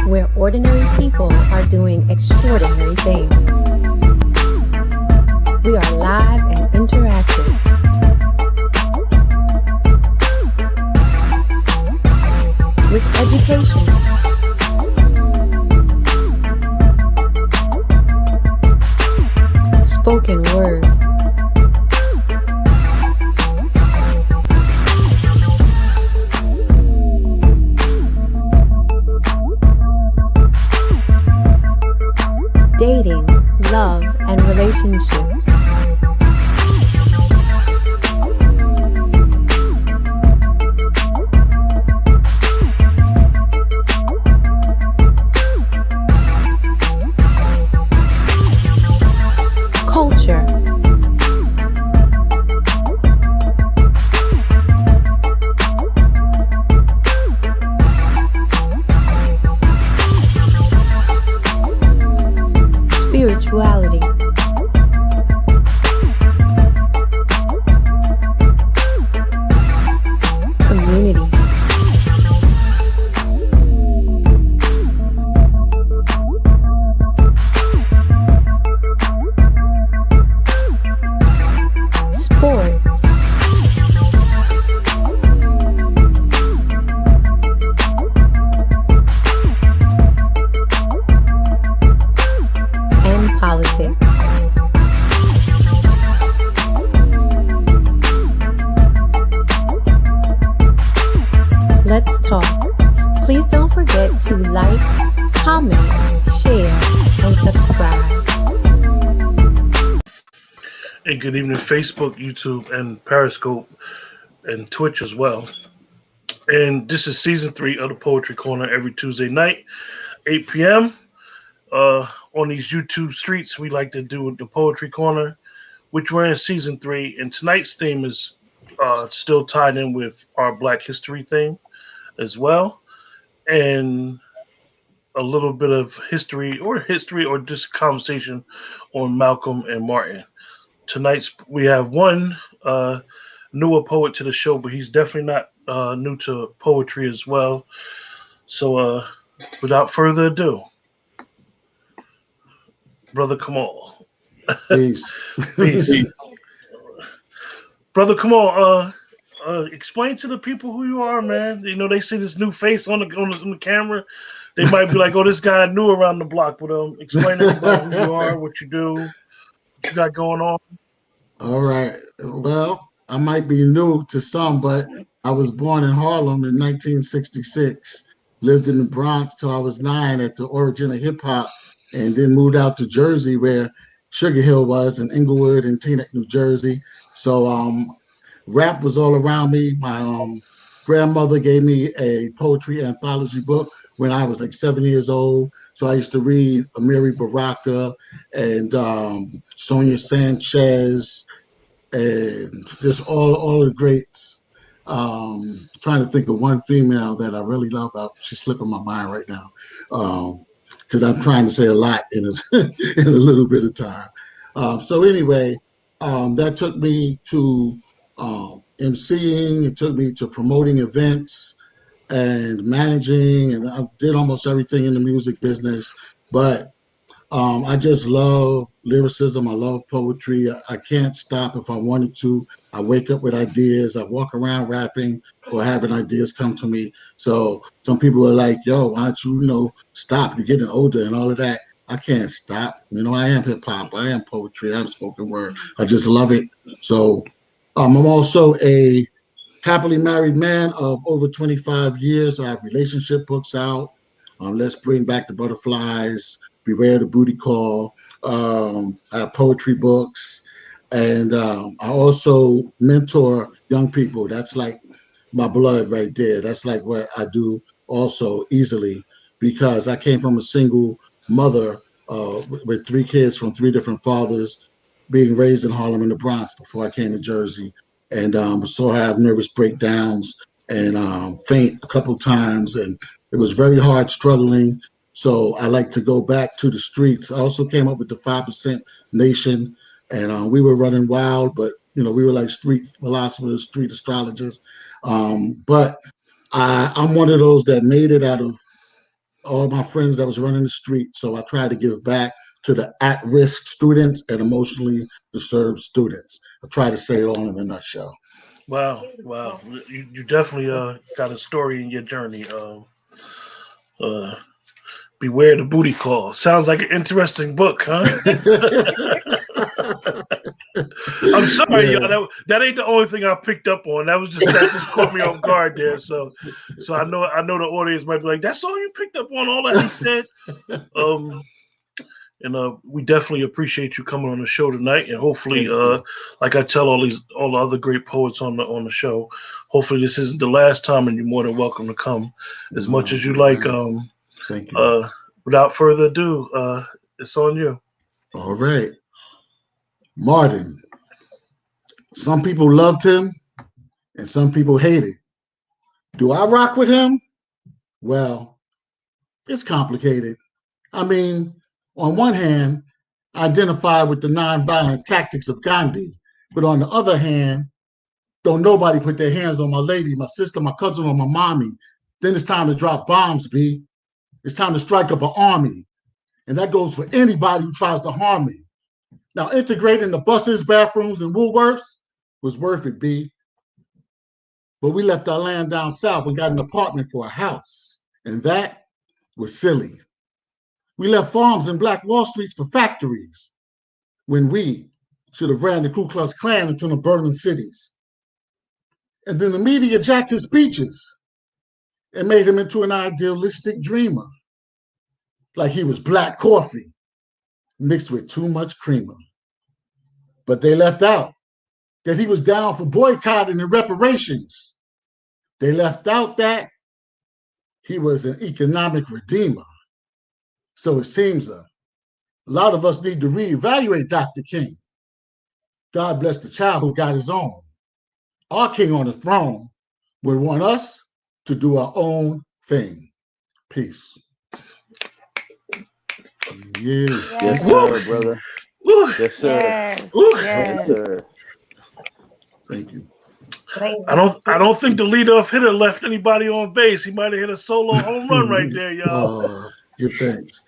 where ordinary people are doing extraordinary things. We are live and interactive. With education, spoken word, dating, love, and relationships. Culture. Spirituality. Community. Sports. And politics. Let's talk. Please don't forget to like, comment, share, and subscribe. And good evening, Facebook, YouTube, and Periscope, and Twitch as well. And this is season 3 of the Poetry Corner every Tuesday night, 8 p.m. On these YouTube streets, we like to do the Poetry Corner, which we're in season 3. And tonight's theme is still tied in with our Black History theme as well. And a little bit of history or just conversation on Malcolm and Martin. Tonight's we have one newer poet to the show, but he's definitely not new to poetry as well. So without further ado, Brother Kamal. Peace. Peace. Brother Kamal, explain to the people who you are, man. You know, they see this new face on the camera. They might be like, oh, this guy new around the block. But explain to everybody who you are, what you do, what you got going on. All right. Well, I might be new to some, but I was born in Harlem in 1966. Lived in the Bronx till I was 9 at the origin of hip hop, and then moved out to Jersey where Sugar Hill was in Inglewood and Teaneck, New Jersey. So rap was all around me. My grandmother gave me a poetry anthology book when I was like 7 years old. So I used to read Amiri Baraka and Sonia Sanchez and just all the greats. Trying to think of one female that I really love. She's slipping my mind right now because I'm trying to say a lot in a little bit of time. So anyway, that took me to emceeing. It took me to promoting events and managing, and I did almost everything in the music business. But I just love lyricism. I love poetry. I can't stop if I wanted to. I wake up with ideas. I walk around rapping or having ideas come to me. So some people are like, yo, why don't you, stop? You're getting older and all of that. I can't stop. I am hip hop. I am poetry. I'm spoken word. I just love it. So I'm also a happily married man of over 25 years. I have relationship books out. Let's Bring Back the Butterflies, Beware the Booty Call. I have poetry books. And I also mentor young people. That's like my blood right there. That's like what I do also easily because I came from a single mother with 3 kids from 3 different fathers, being raised in Harlem in the Bronx before I came to Jersey. And so I have nervous breakdowns and faint a couple times. And it was very hard struggling. So I like to go back to the streets. I also came up with the 5% Nation. And we were running wild, but, we were like street philosophers, street astrologers. But I'm one of those that made it out of all my friends that was running the street. So I tried to give back to the at-risk students and emotionally disturbed students. I try to say it all in a nutshell. Wow, wow. You definitely got a story in your journey. Uh, Beware the Booty Call. Sounds like an interesting book, huh? I'm sorry, y'all. Yeah. That ain't the only thing I picked up on. That just caught me off guard there. So I know the audience might be like, "That's all you picked up on? All that he said." Um, and we definitely appreciate you coming on the show tonight. And hopefully, Thank you. like I tell all the other great poets on the show, hopefully this isn't the last time, and you're more than welcome to come as much No, as you like. man. Thank you. Without further ado, it's on you. All right. Martin. Some people loved him and some people hated. Do I rock with him? Well, it's complicated. I mean, on one hand, I identify with the nonviolent tactics of Gandhi, but on the other hand, don't nobody put their hands on my lady, my sister, my cousin, or my mommy. Then it's time to drop bombs, B. It's time to strike up an army. And that goes for anybody who tries to harm me. Now, integrating the buses, bathrooms, and Woolworths was worth it, B. But we left our land down south and got an apartment for a house. And that was silly. We left farms and Black Wall Streets for factories when we should have ran the Ku Klux Klan into the burning cities. And then the media jacked his speeches and made him into an idealistic dreamer, like he was black coffee mixed with too much creamer. But they left out that he was down for boycotting and reparations. They left out that he was an economic redeemer. So it seems a lot of us need to reevaluate Dr. King. God bless the child who got his own. Our king on the throne would want us to do our own thing. Peace. Yeah. Yes, Woo! sir, brother. Woo! Yes, sir. Yes, Woo! Yes, yes. sir. Thank you. I don't think the leadoff hitter left anybody on base. He might have hit a solo home run right there, y'all. Give thanks.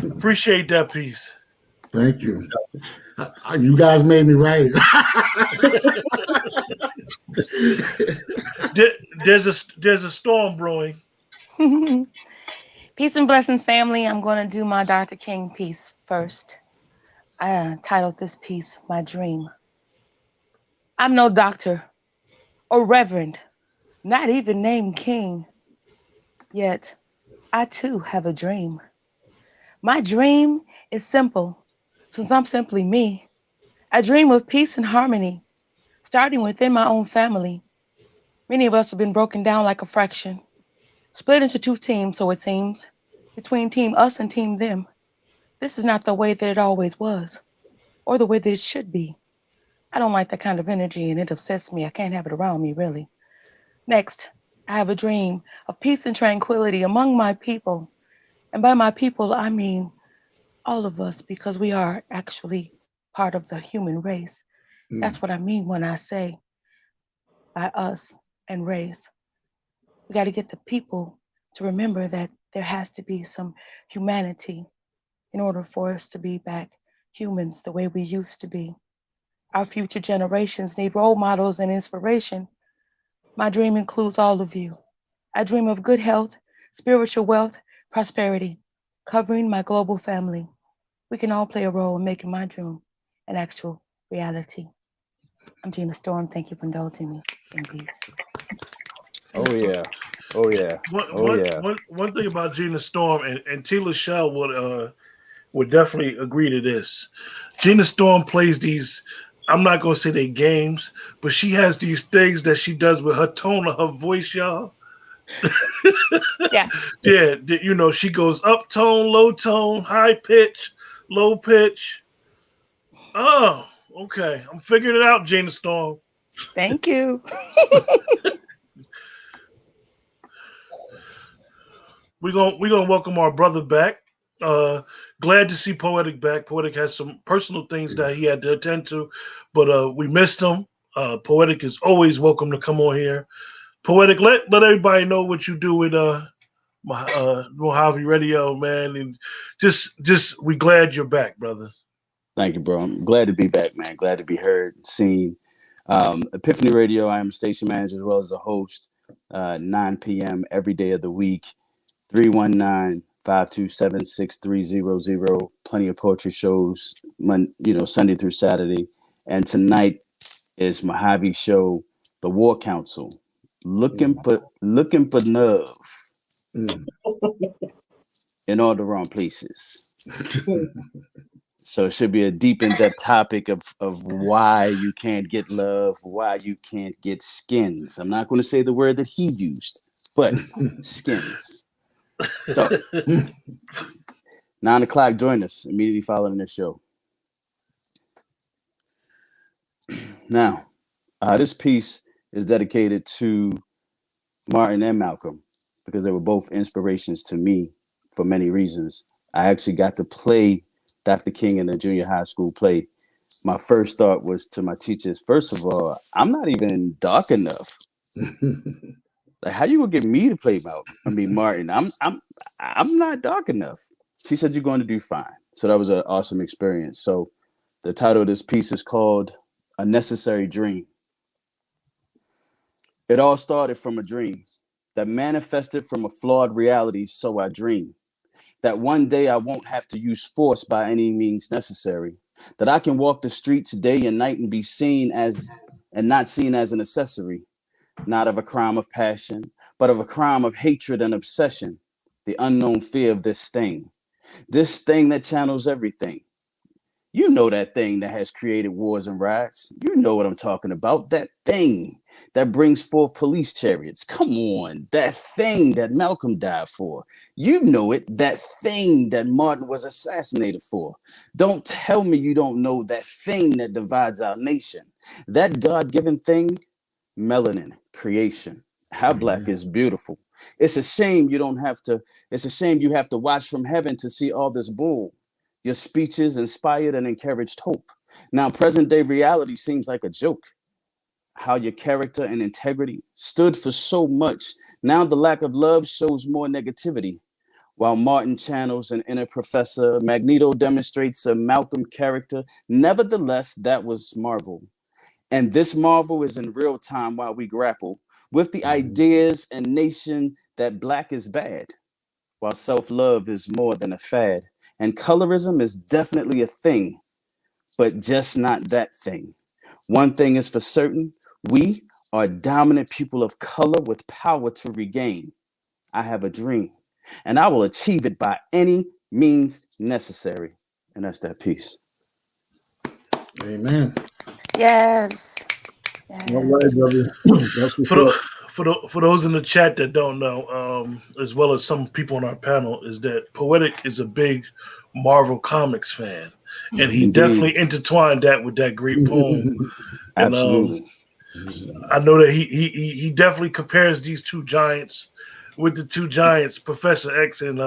Appreciate that piece. Thank you. You guys made me write it. There's a storm brewing. Peace and blessings, family. I'm going to do my Dr. King piece first. I titled this piece My Dream. I'm no doctor or reverend, not even named King. Yet, I too have a dream. My dream is simple, since I'm simply me. I dream of peace and harmony, starting within my own family. Many of us have been broken down like a fraction, split into two teams, so it seems, between Team Us and Team Them. This is not the way that it always was, or the way that it should be. I don't like that kind of energy, and it upsets me. I can't have it around me, really. Next, I have a dream of peace and tranquility among my people. And by my people, I mean all of us, because we are actually part of the human race. Mm, That's what I mean when I say by us and race. We got to get the people to remember that there has to be some humanity in order for us to be back humans the way we used to be. Our future generations need role models and inspiration. My dream includes all of you. I dream of good health, spiritual wealth, prosperity, covering my global family. We can all play a role in making my dream an actual reality. I'm Gina Storm. Thank you for indulging me. In peace. Oh yeah. Oh yeah. Oh yeah. One thing about Gina Storm and T. Lachelle would definitely agree to this. Gina Storm plays these. I'm not gonna say they games, but she has these things that she does with her tone of her voice, y'all. Yeah. Yeah, she goes up tone, low tone, high pitch, low pitch. Oh, okay. I'm figuring it out, Gina Storm. Thank you. We gonna welcome our brother back. Uh, Glad to see Poetic back. Poetic has some personal things that he peace. had to attend to, but we missed him. Poetic is always welcome to come on here. Poetic, let everybody know what you do with Mojave Radio, man, and just we glad you're back, brother. Thank you, bro. I'm glad to be back, man. Glad to be heard, seen. Epiphany Radio, I am a station manager as well as a host. 9 p.m. every day of the week. 319-527-6300. Plenty of poetry shows, Sunday through Saturday. And tonight is Mojave show, The War Council. Looking for nerve in all the wrong places. So it should be a deep, in-depth topic of why you can't get love, why you can't get skins. I'm not going to say the word that he used, but skins. So 9 o'clock, join us immediately following this show. Now, this piece is dedicated to Martin and Malcolm because they were both inspirations to me for many reasons. I actually got to play Dr. King in a junior high school play. My first thought was to my teachers, first of all, I'm not even dark enough. Like, how you gonna get me to play Martin? I'm not dark enough. She said, you're going to do fine. So that was an awesome experience. So the title of this piece is called A Necessary Dream. It all started from a dream that manifested from a flawed reality, so I dream. That one day I won't have to use force by any means necessary. That I can walk the streets day and night and be seen as, and not seen as an accessory. Not of a crime of passion, but of a crime of hatred and obsession. The unknown fear of this thing that channels everything. You know that thing that has created wars and riots. You know what I'm talking about. That thing that brings forth police chariots. Come on. That thing that Malcolm died for. You know it. That thing that Martin was assassinated for. Don't tell me you don't know that thing that divides our nation. That God-given thing, melanin, creation. How black is beautiful. It's a shame you have to watch from heaven to see all this bull. Your speeches inspired and encouraged hope. Now, present day reality seems like a joke. How your character and integrity stood for so much. Now the lack of love shows more negativity. While Martin channels an inner professor, Magneto demonstrates a Malcolm character. Nevertheless, that was Marvel. And this marvel is in real time while we grapple with the ideas and nation that black is bad, while self-love is more than a fad. And colorism is definitely a thing, but just not that thing. One thing is for certain, we are dominant people of color with power to regain. I have a dream, and I will achieve it by any means necessary. And that's that piece. Amen. Yes. All right, brother. That's what's up. For those in the chat that don't know, as well as some people on our panel, is that Poetic is a big Marvel Comics fan, and he definitely intertwined that with that great poem. And Absolutely. I know that he definitely compares these two giants with the two giants, Professor X and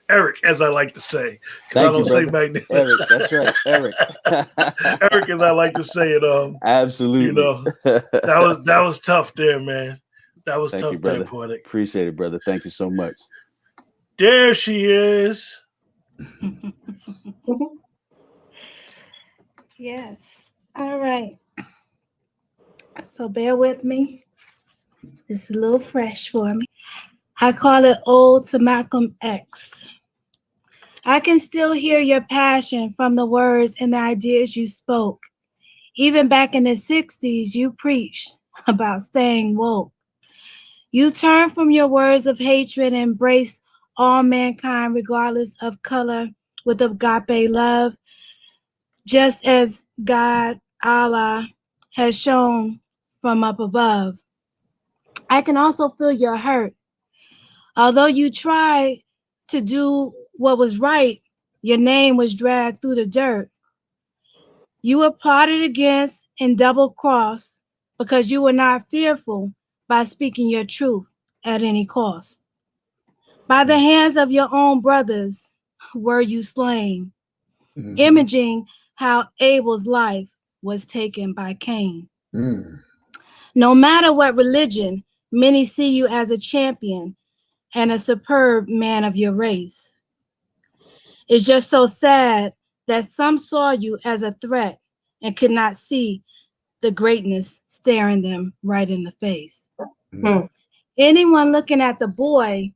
Eric, as I like to say. Thank you, brother. Eric, that's right, Eric. Eric, as I like to say it. Absolutely. You know, that was tough there, man. That was Thank tough you, brother. there, Poetic. Appreciate it, brother. Thank you so much. There she is. Yes. All right. So bear with me. It's a little fresh for me. I call it Ode to Malcolm X. I can still hear your passion from the words and the ideas you spoke. Even back in the 60s, you preached about staying woke. You turned from your words of hatred and embraced all mankind regardless of color with agape love, just as God, Allah, has shown from up above. I can also feel your hurt. Although you tried to do what was right, your name was dragged through the dirt. You were plotted against and double-crossed because you were not fearful by speaking your truth at any cost. By the hands of your own brothers were you slain, imaging how Abel's life was taken by Cain. No matter what religion, many see you as a champion, and a superb man of your race. It's just so sad that some saw you as a threat and could not see the greatness staring them right in the face. Mm. Anyone looking at the boy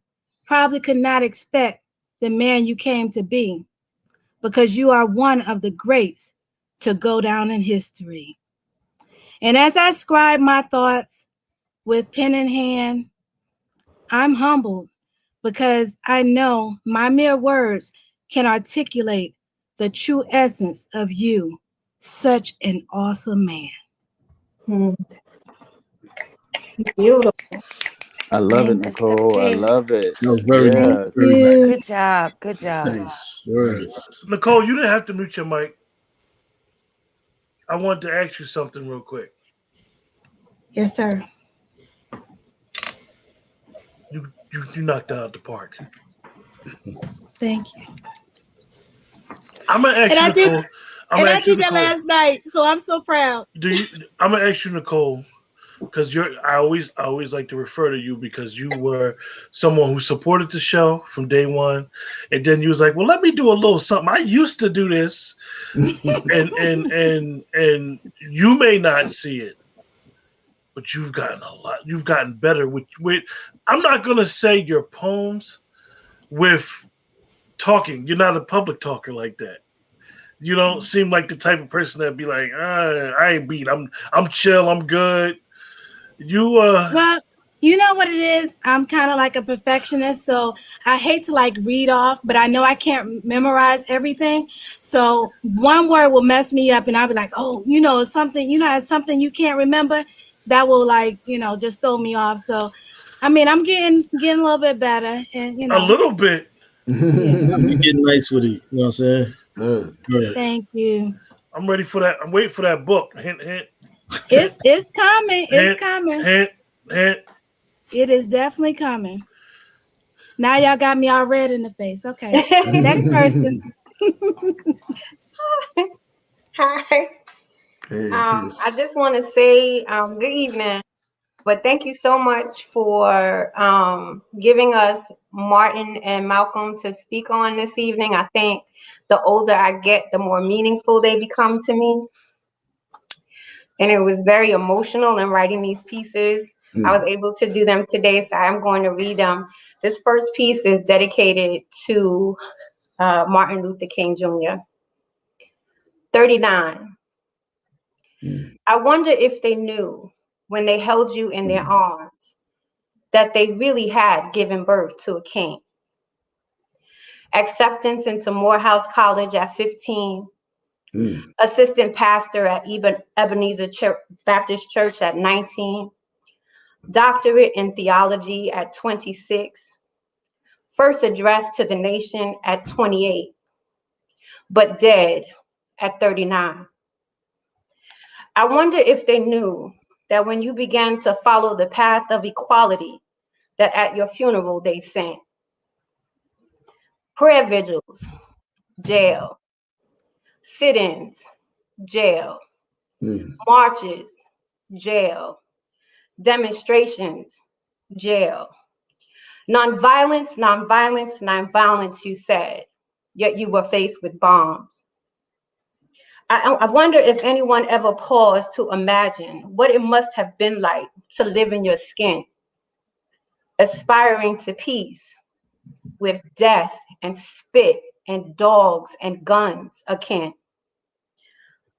probably could not expect the man you came to be, because you are one of the greats to go down in history. And as I scribe my thoughts with pen in hand, I'm humbled because I know my mere words can articulate the true essence of you, such an awesome man. Beautiful. I love it, Thank you. Nicole. I love it. That was very nice. Thank Yes. Very nice. you. Good job. Good job. Nice words. Nicole, you didn't have to mute your mic. I wanted to ask you something real quick. Yes, sir. You knocked that out the park. Thank you. I'm gonna ask And you, I did, Nicole. I'm and gonna I ask you, did that Nicole. last night, so I'm so proud. I'm gonna ask you, Nicole, because I always like to refer to you because you were someone who supported the show from day one, and then you was like, well, let me do a little something. I used to do this, and you may not see it, but you've gotten a lot. You've gotten better with. I'm not gonna say your poems with talking. You're not a public talker like that. You don't seem like the type of person that'd be like, I ain't beat. I'm chill. I'm good. You Well, you know what it is? I'm kind of like a perfectionist, so I hate to like read off, but I know I can't memorize everything. So one word will mess me up, and I'll be like, oh, something, something you can't remember, that will like, just throw me off. So, I mean, I'm getting a little bit better, and a little bit. yeah. You getting nice with it. You know what I'm saying? Good. Good. Thank you. I'm ready for that. I'm waiting for that book. Hint, hint, It's coming. It's hint, coming. hint, hint. It is definitely coming. Now y'all got me all red in the face. Okay, next person. Hi. Hey, peace. I just want to say good evening, but thank you so much for giving us Martin and Malcolm to speak on this evening. I think the older I get, the more meaningful they become to me. And it was very emotional in writing these pieces. I was able to do them today, so I'm going to read them. This first piece is dedicated to Martin Luther King Jr. 39. I wonder if they knew when they held you in their arms that they really had given birth to a king. Acceptance into Morehouse College at 15. Assistant pastor at Ebenezer Baptist Church at 19. Doctorate in theology at 26. First address to the nation at 28, but dead at 39. I wonder if they knew that when you began to follow the path of equality, that at your funeral they sang. Prayer vigils, jail. Sit-ins, jail. Marches, jail. Demonstrations, jail. Nonviolence, nonviolence, nonviolence, you said, yet you were faced with bombs. I wonder if anyone ever paused to imagine what it must have been like to live in your skin, aspiring to peace with death and spit and dogs and guns akin.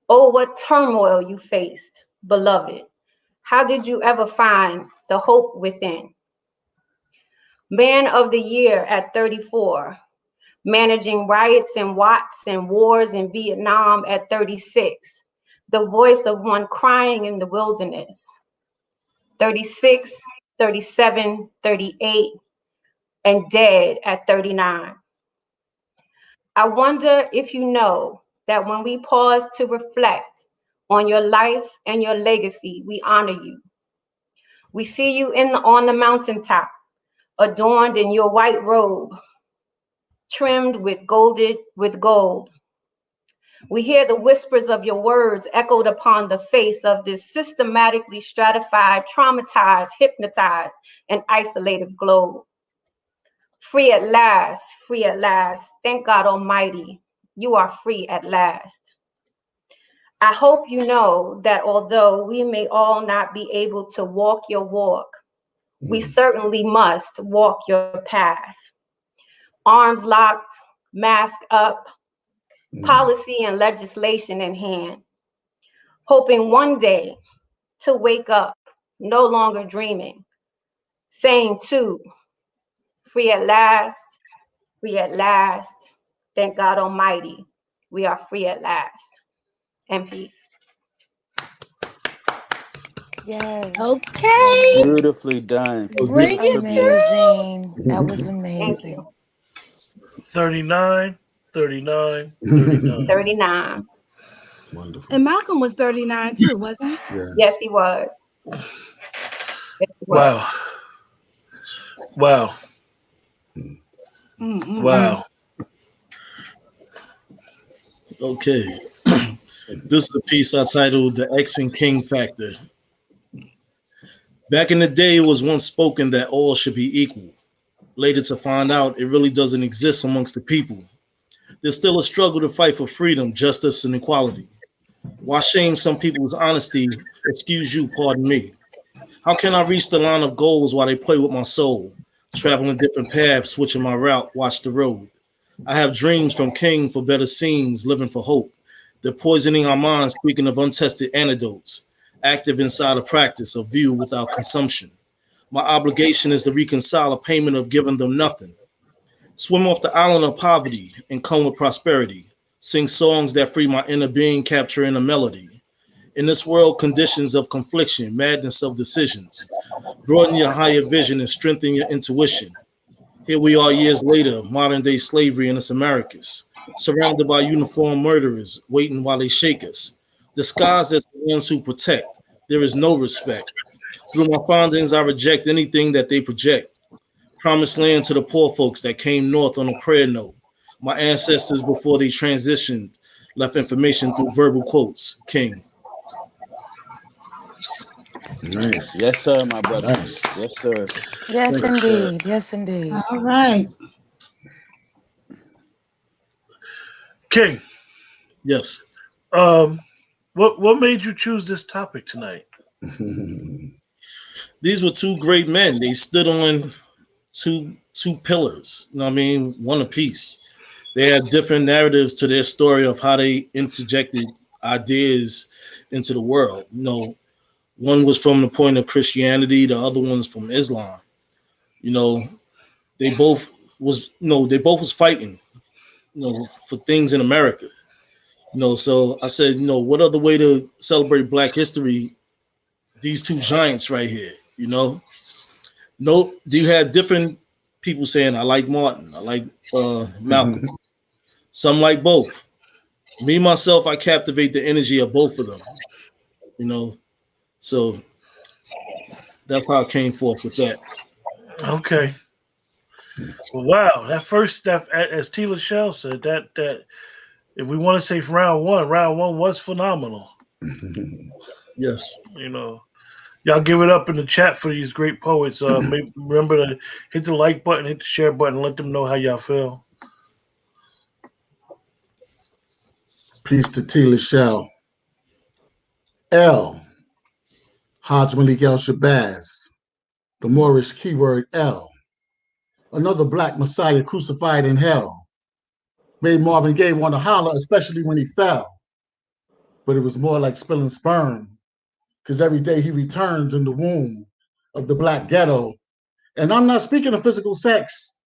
Oh, what turmoil you faced, beloved. How did you ever find the hope within? Man of the Year at 34, managing riots and Watts and wars in Vietnam at 36, the voice of one crying in the wilderness. 36, 37, 38, and dead at 39. I wonder if you know that when we pause to reflect on your life and your legacy, we honor you. We see you on the mountaintop, adorned in your white robe, trimmed with gold. We hear the whispers of your words echoed upon the face of this systematically stratified, traumatized, hypnotized, and isolated globe. Free at last, free at last. Thank God Almighty, you are free at last. I hope you know that although we may all not be able to walk your walk, we certainly must walk your path. Arms locked, mask up, policy and legislation in hand, hoping one day to wake up, no longer dreaming, saying too, free at last, free at last. Thank God Almighty, we are free at last. And peace. Yes. Okay. Beautifully done. Bring it Amazing. That was Thank amazing. you. 39, 39, 39. 39. Wonderful. And Malcolm was 39 too, wasn't he? Yes. Yes, he was. Yes, he was. Wow. Wow. Mm-mm-mm. Wow. Okay. This is a piece I titled The X and King Factor. Back in the day, it was once spoken that all should be equal. Later to find out it really doesn't exist amongst the people. There's still a struggle to fight for freedom, justice, and equality. Why shame some people's honesty? Excuse you, pardon me. How can I reach the line of goals while they play with my soul? Traveling different paths, switching my route, watch the road. I have dreams from king for better scenes, living for hope. They're poisoning our minds, speaking of untested antidotes, active inside a practice of view without consumption. My obligation is to reconcile a payment of giving them nothing. Swim off the island of poverty and come with prosperity. Sing songs that free my inner being, capturing a melody. In this world, conditions of confliction, madness of decisions. Broaden your higher vision and strengthen your intuition. Here we are years later, modern day slavery in its Americas, surrounded by uniformed murderers, waiting while they shake us. Disguised as the ones who protect, there is no respect. Through my findings, I reject anything that they project. Promised land to the poor folks that came north on a prayer note. My ancestors, before they transitioned, left information through verbal quotes. King. Nice. Yes, sir, my brother. Nice. Yes, sir. Yes, Thanks, sir. indeed. Yes, indeed. All right. King, Yes. what made you choose this topic tonight? These were two great men. They stood on two pillars. You know what I mean? One apiece. They had different narratives to their story of how they interjected ideas into the world. You know, one was from the point of Christianity, the other one's from Islam. You know, they both was fighting, for things in America. So I said, what other way to celebrate Black history? These two giants right here, No, you had different people saying, I like Martin, I like Malcolm. Some like both. Me, myself, I captivate the energy of both of them, So that's how I came forth with that. Okay. Well, wow. That first step, as T. Lachelle said, that if we want to say round one was phenomenal. Yes. Y'all give it up in the chat for these great poets. Remember to hit the like button, hit the share button, let them know how y'all feel. Peace to T. Lachelle. L. Haj Malik El Shabazz. The Moorish keyword L. Another Black Messiah crucified in hell. Made Marvin Gaye want to holler, especially when he fell. But it was more like spilling sperm, because every day he returns in the womb of the Black ghetto. And I'm not speaking of physical sex,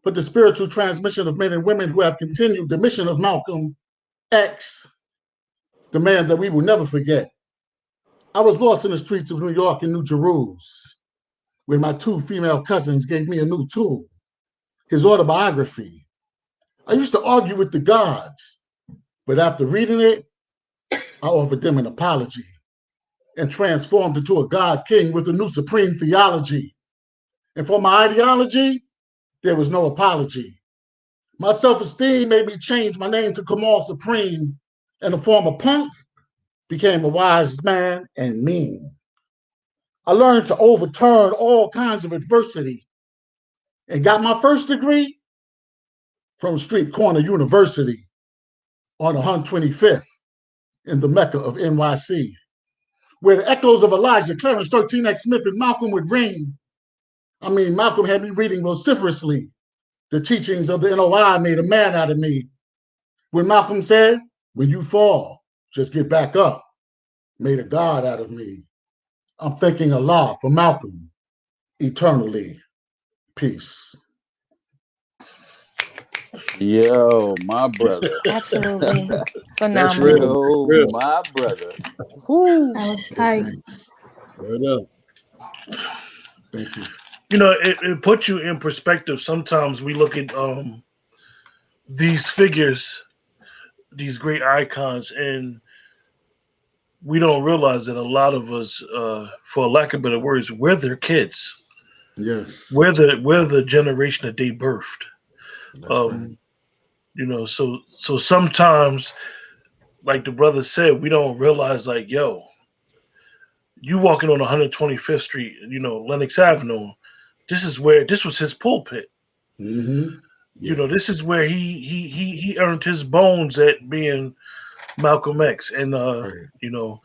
but the spiritual transmission of men and women who have continued the mission of Malcolm X, the man that we will never forget. I was lost in the streets of New York and New Jerusalem when my two female cousins gave me a new tool, his autobiography. I used to argue with the gods, but after reading it, I offered them an apology and transformed into a God King with a new supreme theology. And for my ideology, there was no apology. My self-esteem made me change my name to Kamal Supreme, and the former punk became a wise man and mean. I learned to overturn all kinds of adversity and got my first degree from Street Corner University on 125th in the Mecca of NYC, where the echoes of Elijah, Clarence 13X Smith, and Malcolm would ring. I mean, Malcolm had me reading vociferously. The teachings of the NOI made a man out of me. When Malcolm said, when you fall, just get back up, made a God out of me. I'm thanking Allah for Malcolm, eternally. Peace. Yo, my brother. Absolutely That's phenomenal. real. That's Yo, real. my brother. Woo. That was tight. Word up. Thank you. You know, it puts you in perspective. Sometimes we look at these figures, these great icons, and we don't realize that a lot of us, for lack of better words, we're their kids. Yes, We're the generation that they birthed. that's right. Um, you know, so sometimes, like the brother said, we don't realize, like, yo, you walking on 125th Street, you know, Lenox Avenue. This was his pulpit. Mm-hmm. You Yeah. know, this is where he earned his bones at being Malcolm X. And Right. you know,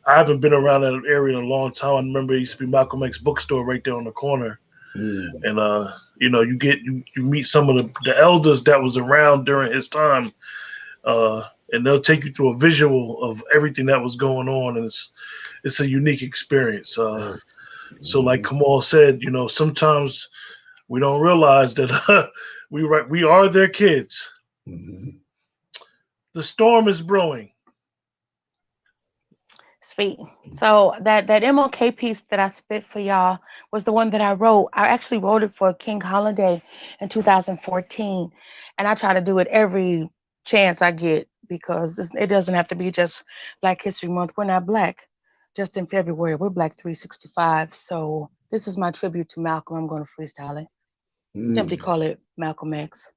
I haven't been around that area in a long time. I remember it used to be Malcolm X bookstore right there on the corner. Mm. And you know, you meet some of the elders that was around during his time, and they'll take you through a visual of everything that was going on, and it's a unique experience. Yes. So like Mm-hmm. Kamal said, you know, sometimes we don't realize that we are their kids. Mm-hmm. The storm is brewing. Sweet. So that MLK piece that I spit for y'all was the one that I wrote. I actually wrote it for King Holiday in 2014, and I try to do it every chance I get because it doesn't have to be just Black History Month. We're not black. Just in February, we're Black 365. So this is my tribute to Malcolm. I'm going to freestyle it. Simply Mm. call it Malcolm X.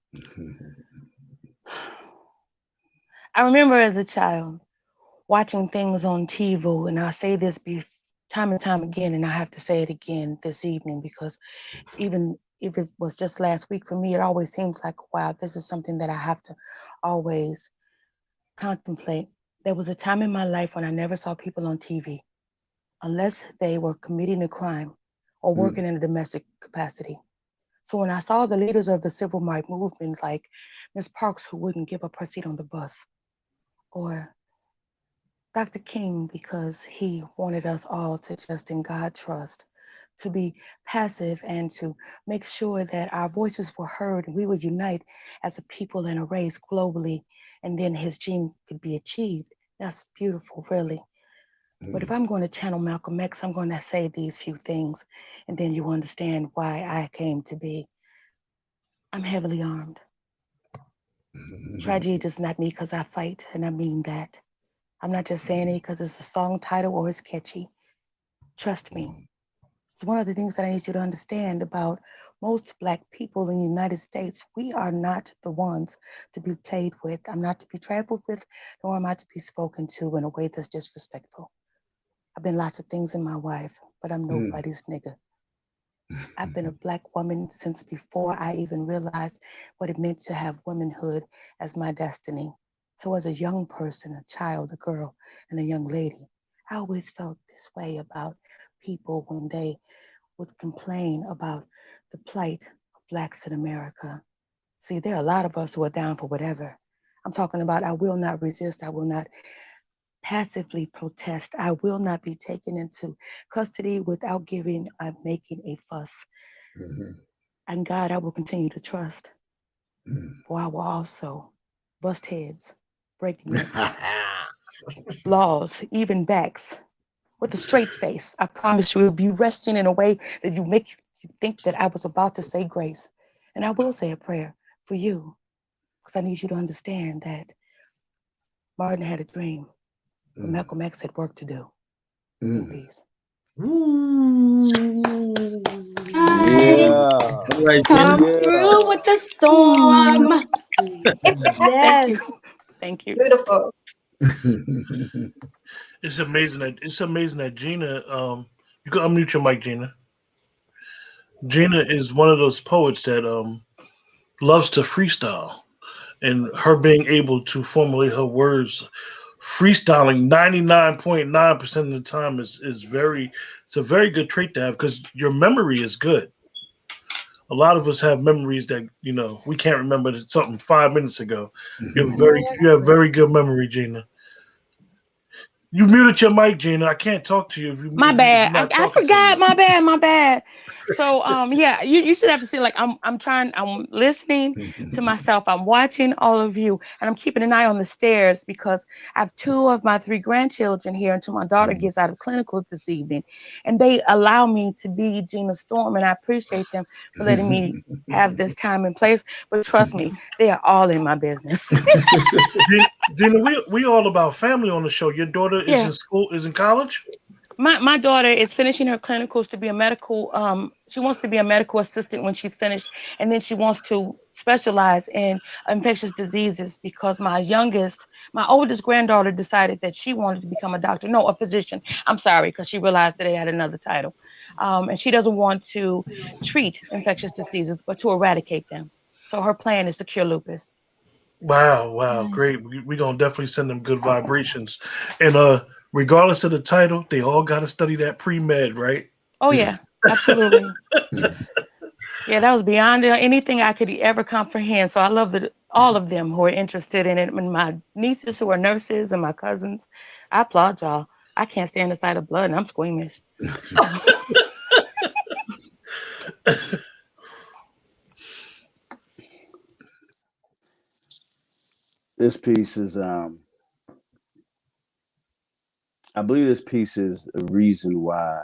I remember as a child watching things on TiVo, and I say this time and time again, and I have to say it again this evening because even if it was just last week for me, it always seems like, wow, this is something that I have to always contemplate. There was a time in my life when I never saw people on TV unless they were committing a crime or Mm. working in a domestic capacity. So when I saw the leaders of the civil rights movement, like Miss Parks, who wouldn't give up her seat on the bus, or Dr. King, because he wanted us all to just in God trust, to be passive and to make sure that our voices were heard and we would unite as a people and a race globally, and then his dream could be achieved. That's beautiful, really. But if Mm. I'm going to channel Malcolm X, I'm going to say these few things, and then you understand why I came to be. I'm heavily armed. Tragedy does not mean because I fight, and I mean that. I'm not just saying it because it's a song title or it's catchy. Trust me. It's one of the things that I need you to understand about most Black people in the United States. We are not the ones to be played with. I'm not to be trifled with, nor am I to be spoken to in a way that's disrespectful. I've been lots of things in my life, but I'm Mm. nobody's nigga. I've been a Black woman since before I even realized what it meant to have womanhood as my destiny. So as a young person, a child, a girl, and a young lady, I always felt this way about people when they would complain about the plight of Blacks in America. See, there are a lot of us who are down for whatever. I'm talking about I will not resist. I will not passively protest. I will not be taken into custody without making a fuss. Mm-hmm. And God, I will continue to trust, Mm. for I will also bust heads, break necks, laws, even backs, with a straight face. I promise you, it will be resting in a way that you make you think that I was about to say grace. And I will say a prayer for you, because I need you to understand that Martin had a dream, but Mm. Malcolm X had work to do. In Mm. peace. Hi. Yeah. All right, Gina. Come Yeah. through with the storm. Thank you. Yes. Thank you. Beautiful. It's amazing that Gina. You can unmute your mic, Gina. Gina is one of those poets that loves to freestyle, and her being able to formulate her words freestyling 99.9% of the time is very, it's a very good trait to have because your memory is good. A lot of us have memories that we can't remember something 5 minutes ago. You have very good memory, Gina. You muted your mic, Gina. I can't talk to you My if you're bad. not I talking to me. forgot. My bad. So yeah, you should have to see, like, I'm listening to myself. I'm watching all of you, and I'm keeping an eye on the stairs because I have two of my three grandchildren here until my daughter gets out of clinicals this evening, and they allow me to be Gina Storm, and I appreciate them for letting me have this time and place. But trust me, they are all in my business. Gina, we all about family on the show. Your daughter is Yeah. in school, is in college. My daughter is finishing her clinicals to be a medical, she wants to be a medical assistant when she's finished, and then she wants to specialize in infectious diseases because my oldest granddaughter decided that she wanted to become a doctor. No, a physician. I'm sorry, because she realized that it had another title. And she doesn't want to treat infectious diseases, but to eradicate them. So her plan is to cure lupus. Wow, Right. great. We gonna definitely send them good vibrations. And regardless of the title, they all gotta study that pre-med, right? Oh yeah, absolutely. Yeah, that was beyond anything I could ever comprehend. So I love that all of them who are interested in it. And my nieces who are nurses and my cousins, I applaud y'all. I can't stand the sight of blood, and I'm squeamish. So This piece is I believe this piece is a reason why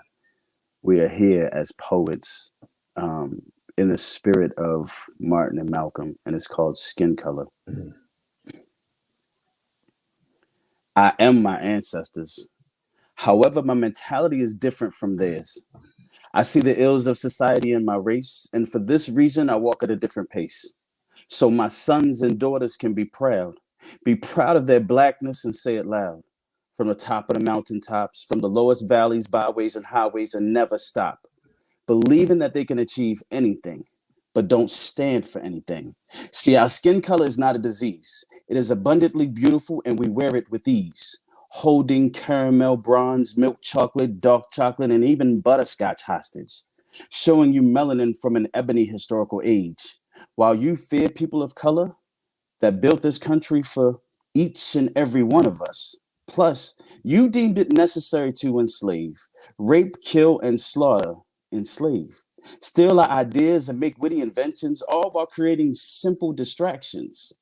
we are here as poets, in the spirit of Martin and Malcolm, and it's called Skin Color. I am my ancestors. However, my mentality is different from theirs. I see the ills of society in my race, and for this reason, I walk at a different pace. So my sons and daughters can be proud of their blackness and say it loud. From the top of the mountaintops, from the lowest valleys, byways, and highways, and never stop. Believing that they can achieve anything, but don't stand for anything. See, our skin color is not a disease. It is abundantly beautiful, and we wear it with ease. Holding caramel, bronze, milk chocolate, dark chocolate, and even butterscotch hostage. Showing you melanin from an ebony historical age. While you fear people of color that built this country for each and every one of us. Plus, you deemed it necessary to enslave, rape, kill, and slaughter, enslave. Steal our ideas and make witty inventions, all while creating simple distractions.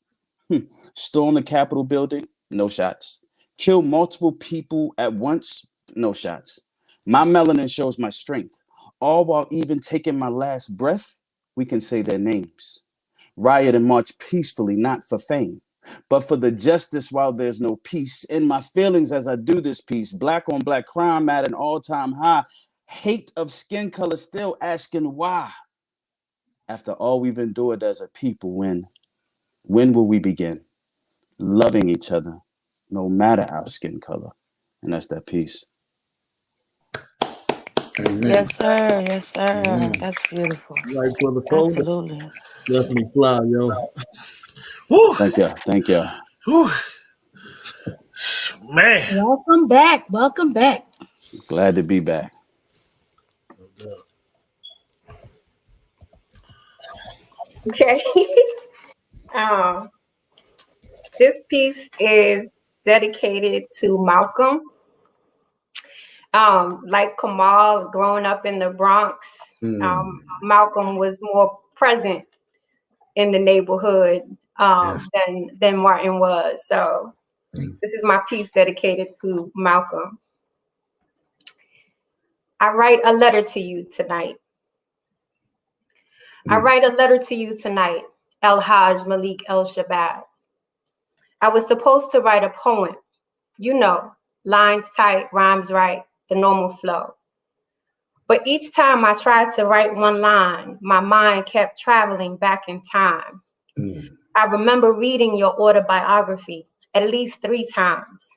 Storm the Capitol building, no shots. Kill multiple people at once, no shots. My melanin shows my strength, all while even taking my last breath, we can say their names. Riot and march peacefully, not for fame, but for the justice while there's no peace. In my feelings as I do this piece, black on black crime at an all-time high. Hate of skin color still asking why. After all we've endured as a people, when will we begin loving each other, no matter our skin color? And that's that piece. Amen. yes, sir. Yes, sir. Amen. That's beautiful. Right for the phone. Absolutely. Definitely fly, yo. Whew, Thank y'all. Thank y'all. whew. Man, Welcome back. Welcome back. Glad to be back. Okay. um, this piece is dedicated to Malcolm. Like Kamal, growing up in the Bronx, Malcolm was more present in the neighborhood Yes. than Martin was. So this is my piece dedicated to Malcolm. I write a letter to you tonight. I write a letter to you tonight, El Haj Malik El Shabazz. I was supposed to write a poem, you know, lines tight, rhymes right, the normal flow. But each time I tried to write one line, my mind kept traveling back in time. I remember reading your autobiography at least 3 times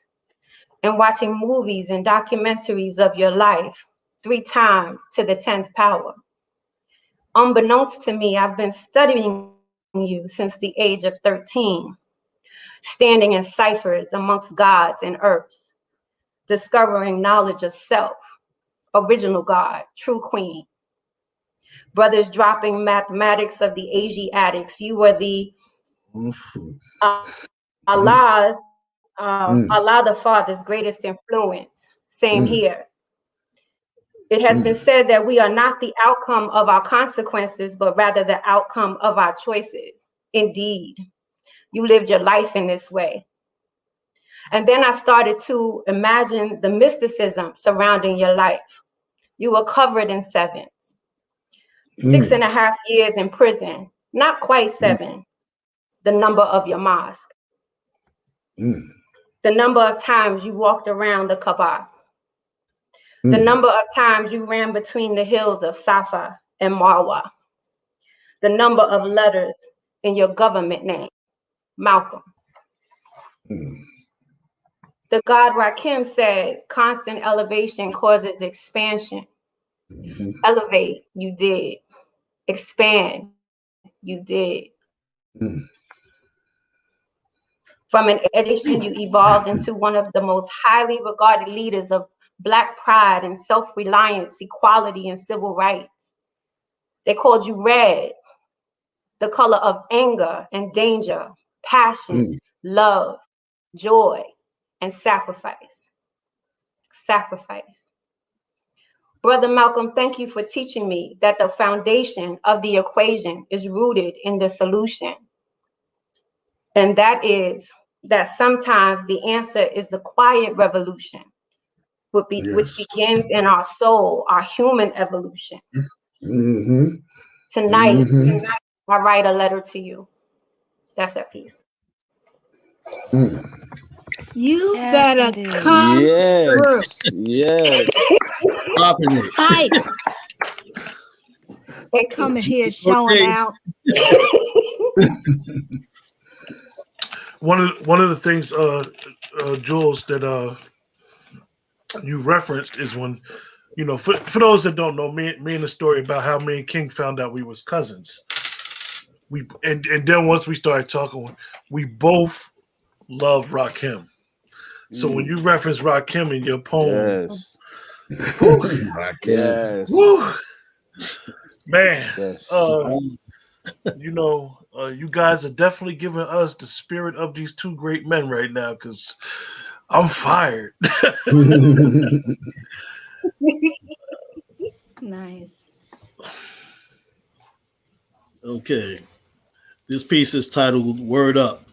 and watching movies and documentaries of your life 3 times to the 10th power. Unbeknownst to me, I've been studying you since the age of 13, standing in ciphers amongst gods and earths, discovering knowledge of self, original God, true queen. Brothers dropping mathematics of the Asiatics. You were the Allah the Father's greatest influence. Same here. It has been said that we are not the outcome of our consequences, but rather the outcome of our choices. Indeed, you lived your life in this way. And then I started to imagine the mysticism surrounding your life. You were covered in sevens. 6.5 years in prison, not quite 7, the number of your mosque. The number of times you walked around the Kaaba. The number of times you ran between the hills of Safa and Marwa. The number of letters in your government name, Malcolm. The God Rakim said, constant elevation causes expansion. Elevate, you did. Expand, you did. From an education, you evolved into one of the most highly regarded leaders of Black pride and self-reliance, equality, and civil rights. They called you red, the color of anger and danger, passion, love, joy, and sacrifice. Sacrifice. Brother Malcolm, thank you for teaching me that the foundation of the equation is rooted in the solution. And that is that sometimes the answer is the quiet revolution, which begins in our soul, our human evolution. Tonight, I write a letter to you. That's a piece. You better come through. Yes. Hi. They coming here showing out. One of the things, Jules, that you referenced is when, for those that don't know, me and the story about how me and King found out we was cousins. And then once we started talking, we both love Rakim. So when you reference Rakim in your poem, man, you guys are definitely giving us the spirit of these two great men right now, because I'm fired. Nice. Okay. This piece is titled Word Up.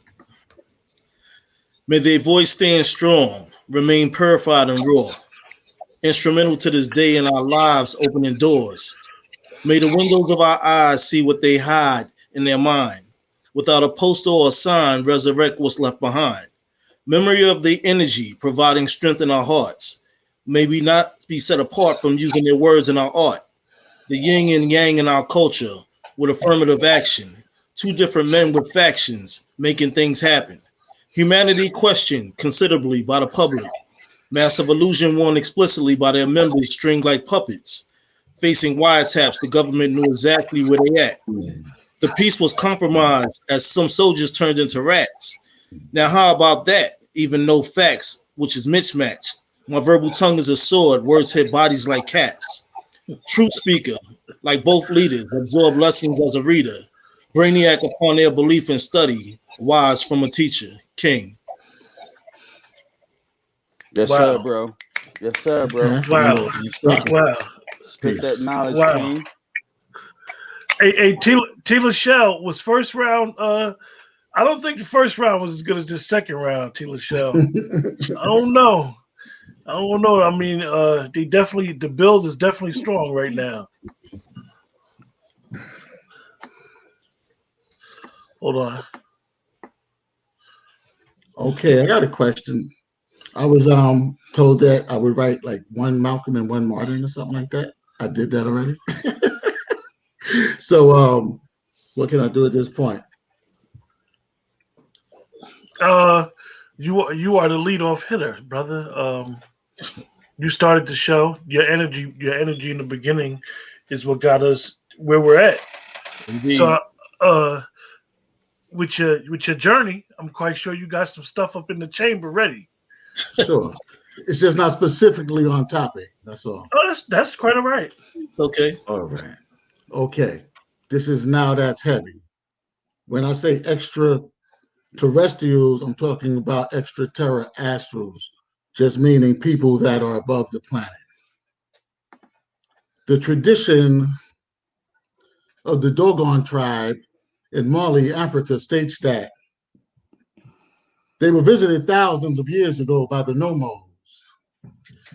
May their voice stand strong, remain purified and raw, instrumental to this day in our lives, opening doors. May the windows of our eyes see what they hide in their mind. Without a poster or a sign, resurrect what's left behind. Memory of the energy, providing strength in our hearts. May we not be set apart from using their words in our art. The yin and yang in our culture with affirmative action. Two different men with factions making things happen. Humanity questioned considerably by the public. Massive illusion worn explicitly by their members stringed like puppets. Facing wiretaps, the government knew exactly where they at. The peace was compromised as some soldiers turned into rats. Now how about that? Even no facts, which is mismatched. My verbal tongue is a sword, words hit bodies like caps. Truth speaker, like both leaders, absorb lessons as a reader. Brainiac upon their belief and study, wise from a teacher, King. Yes, sir, bro. Yes, sir, bro. Wow. Spit that knowledge, King. Hey, Tila Shell was first round. I don't think the first round was as good as the second round, Tila Shell. I don't know. I mean, the build is definitely strong right now. Hold on. Okay, I got a question. I was told that I would write like one Malcolm and one Martin or something like that. I did that already. So what can I do at this point? You are the leadoff hitter, brother. You started the show. Your energy in the beginning is what got us where we're at. Indeed. So, with your journey, I'm quite sure you got some stuff up in the chamber ready. Sure. It's just not specifically on topic. That's all. Oh, that's quite all right. It's okay. All right. Okay. This is Now That's Heavy. When I say extraterrestrials, I'm talking about extraterrestrials, just meaning people that are above the planet. The tradition of the Dogon tribe in Mali, Africa, states that they were visited thousands of years ago by the Nomos,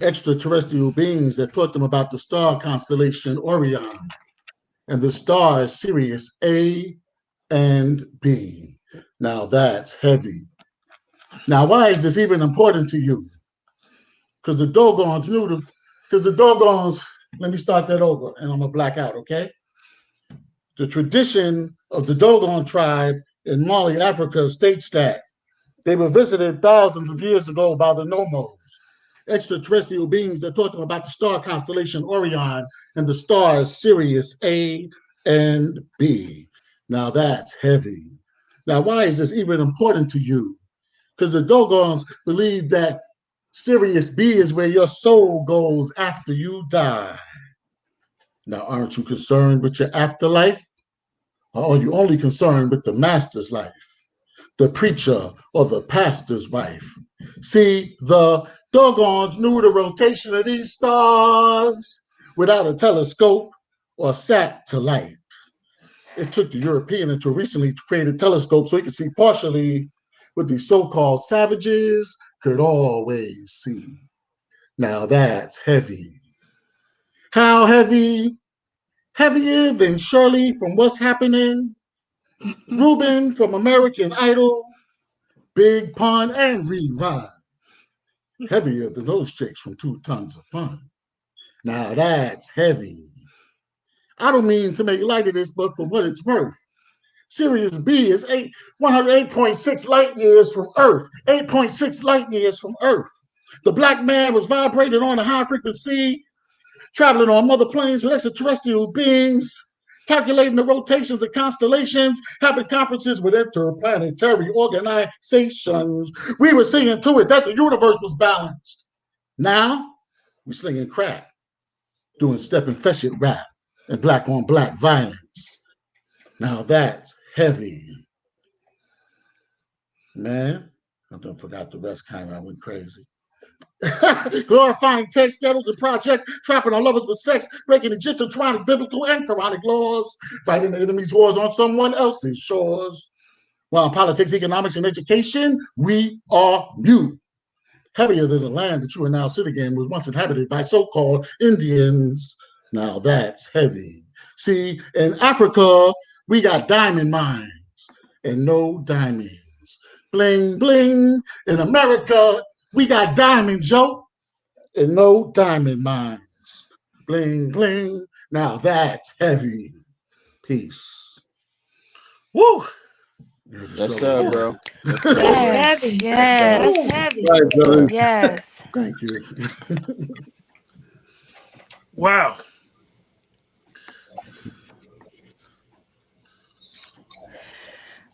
extraterrestrial beings that taught them about the star constellation Orion and the stars Sirius A and B. Now that's heavy. Now, why is this even important to you? Because the Dogons knew the, because the Dogons, let me start that over and I'm gonna black out, okay? The tradition of the Dogon tribe in Mali, Africa states that they were visited thousands of years ago by the Nomos, extraterrestrial beings that taught them about the star constellation Orion and the stars Sirius A and B. Now that's heavy. Now, why is this even important to you? Because the Dogons believe that Sirius B is where your soul goes after you die. Now, aren't you concerned with your afterlife? Or are you only concerned with the master's life, the preacher or the pastor's wife? See, the Dogons knew the rotation of these stars without a telescope or satellite. It took the European until recently to create a telescope so he could see partially what these so-called savages could always see. Now that's heavy. How heavy? Heavier than Shirley from What's Happening, Ruben from American Idol, Big Pun, and Rerun. Heavier than those chicks from 2 Tons of Fun. Now that's heavy. I don't mean to make light of this, but for what it's worth, Sirius B is 108.6 light years from Earth. 8.6 light years from Earth. The black man was vibrating on a high frequency, traveling on other planes with extraterrestrial beings, calculating the rotations of constellations, having conferences with interplanetary organizations. We were seeing to it that the universe was balanced. Now, we're slinging crap, doing step and fetch it rap, and black on black violence. Now that's heavy. Man, I done forgot the rest, kind of, I went crazy. Glorifying text ghettos and projects, trapping our lovers with sex, breaking Egyptian, Quranic, biblical, and Quranic laws, fighting the enemy's wars on someone else's shores. While in politics, economics, and education, we are mute. Heavier than the land that you are now sitting in was once inhabited by so-called Indians. Now that's heavy. See, in Africa, we got diamond mines and no diamonds. Bling, bling. In America, we got diamond, Joe, and no diamond mines. Bling, bling. Now that's heavy. Peace. Woo! Yes, sir, bro. Yes, That's sir. Yes, heavy. yes, That's heavy. Right, brother. yes. Thank you. Wow.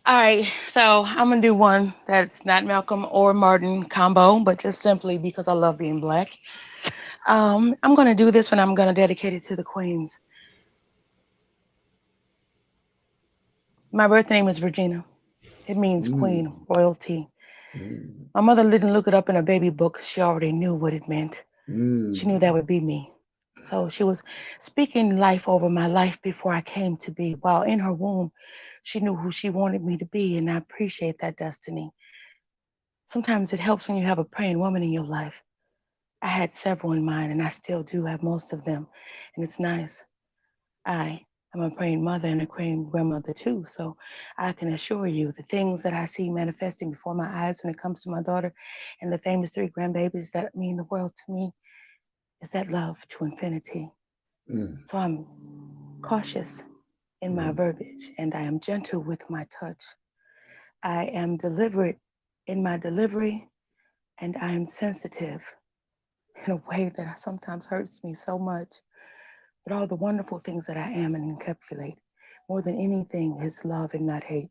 All right, so I'm gonna do one that's not Malcolm or Martin combo, but just simply because I love being black. I'm gonna do this one. I'm gonna dedicate it to the queens. My birth name is Regina. It means queen, royalty. My mother didn't look it up in a baby book. She already knew what it meant. She knew that would be me. So she was speaking life over my life before I came to be. While in her womb, she knew who she wanted me to be, and I appreciate that destiny. Sometimes it helps when you have a praying woman in your life. I had several in mind, and I still do have most of them, and it's nice. I am a praying mother and a praying grandmother too, so I can assure you the things that I see manifesting before my eyes when it comes to my daughter and the famous 3 grandbabies that mean the world to me is that love to infinity. So I'm cautious in my verbiage and I am gentle with my touch. I am deliberate in my delivery and I am sensitive in a way that sometimes hurts me so much. but all the wonderful things that I am and encapsulate. More than anything, his love and not hate.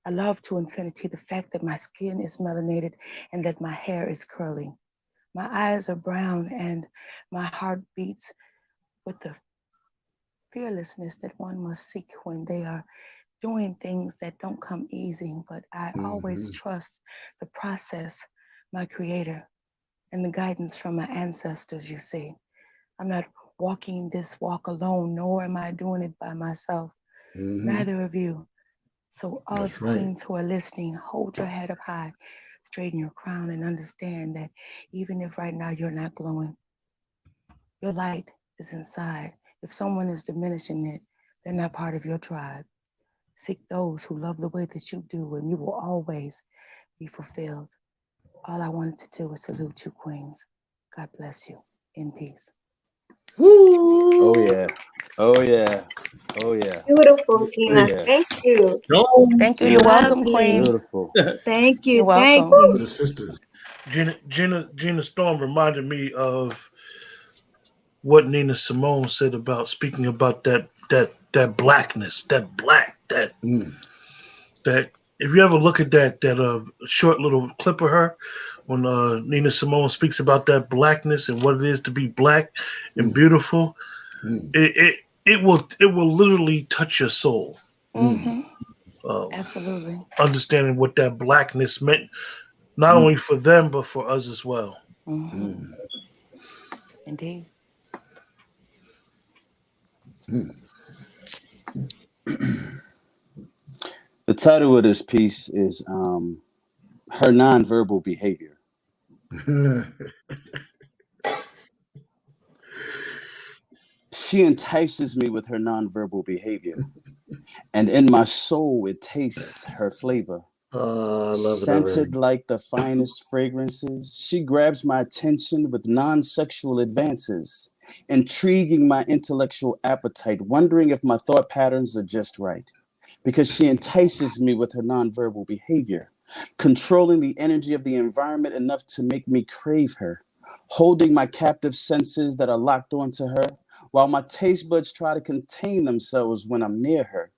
I love to infinity the fact that my skin is melanated and that my hair is curly. My eyes are brown and my heart beats with the fearlessness that one must seek when they are doing things that don't come easy, but I always trust the process, my creator, and the guidance from my ancestors, you see. I'm not walking this walk alone, nor am I doing it by myself. Neither of you. So all That's the right. queens who are listening, hold your head up high, straighten your crown, and understand that even if right now you're not glowing, your light is inside. If someone is diminishing it, they're not part of your tribe. Seek those who love the way that you do, and you will always be fulfilled. All I wanted to do was salute you, queens. God bless you. In peace. Oh yeah. Oh yeah. Oh yeah. Beautiful, Oh Tina. yeah. Thank you. Go. Thank you. You're Beautiful. welcome, Lovely. queens. Beautiful. Thank You're you. Thank welcome. you. The sisters. Gina Storm reminded me of what Nina Simone said about speaking about that blackness, that black, Mm. that. If you ever look at that short little clip of her, when Nina Simone speaks about that blackness and what it is to be black and Mm. beautiful, Mm. it will literally touch your soul. Mm. Mm-hmm. Uh, Absolutely. Understanding what that blackness meant, not Mm. only for them but for us as well. Mm-hmm. Mm. Indeed. Mm. The title of this piece is Her Nonverbal Behavior. She entices me with her nonverbal behavior, and in my soul it tastes her flavor. Oh, I love it Scented already. like the finest fragrances, she grabs my attention with non sexual advances, intriguing my intellectual appetite, wondering if my thought patterns are just right. Because she entices me with her nonverbal behavior, controlling the energy of the environment enough to make me crave her, holding my captive senses that are locked onto her, while my taste buds try to contain themselves when I'm near her.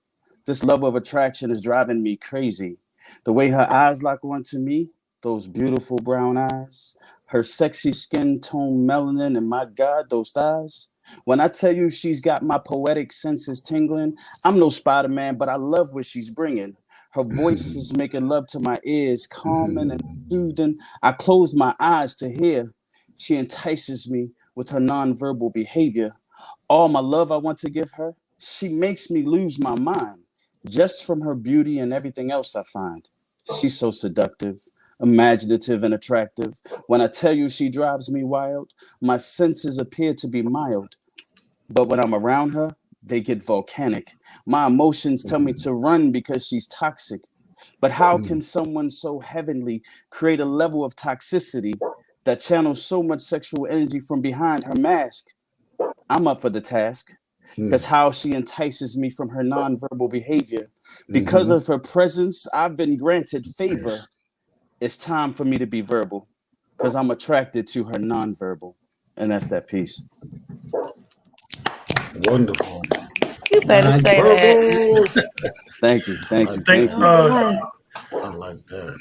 This level of attraction is driving me crazy. The way her eyes lock onto me, those beautiful brown eyes, her sexy skin tone melanin, and my God, those thighs. When I tell you she's got my poetic senses tingling, I'm no Spider-Man, but I love what she's bringing. Her voice is making love to my ears, calming and soothing. I close my eyes to hear. She entices me with her nonverbal behavior. All my love I want to give her, she makes me lose my mind just from her beauty and everything else I find. She's so seductive, imaginative, and attractive. When I tell you she drives me wild, my senses appear to be mild. But when I'm around her, they get volcanic. My emotions tell me to run because she's toxic. But how can someone so heavenly create a level of toxicity that channels so much sexual energy from behind her mask? I'm up for the task because how she entices me from her nonverbal behavior. Because of her presence, I've been granted favor. It's time for me to be verbal because I'm attracted to her nonverbal. And that's that piece. Wonderful. You better say that. Nonverbal. Thank you. I Thank you. think Thank Oh you. boy. I like that.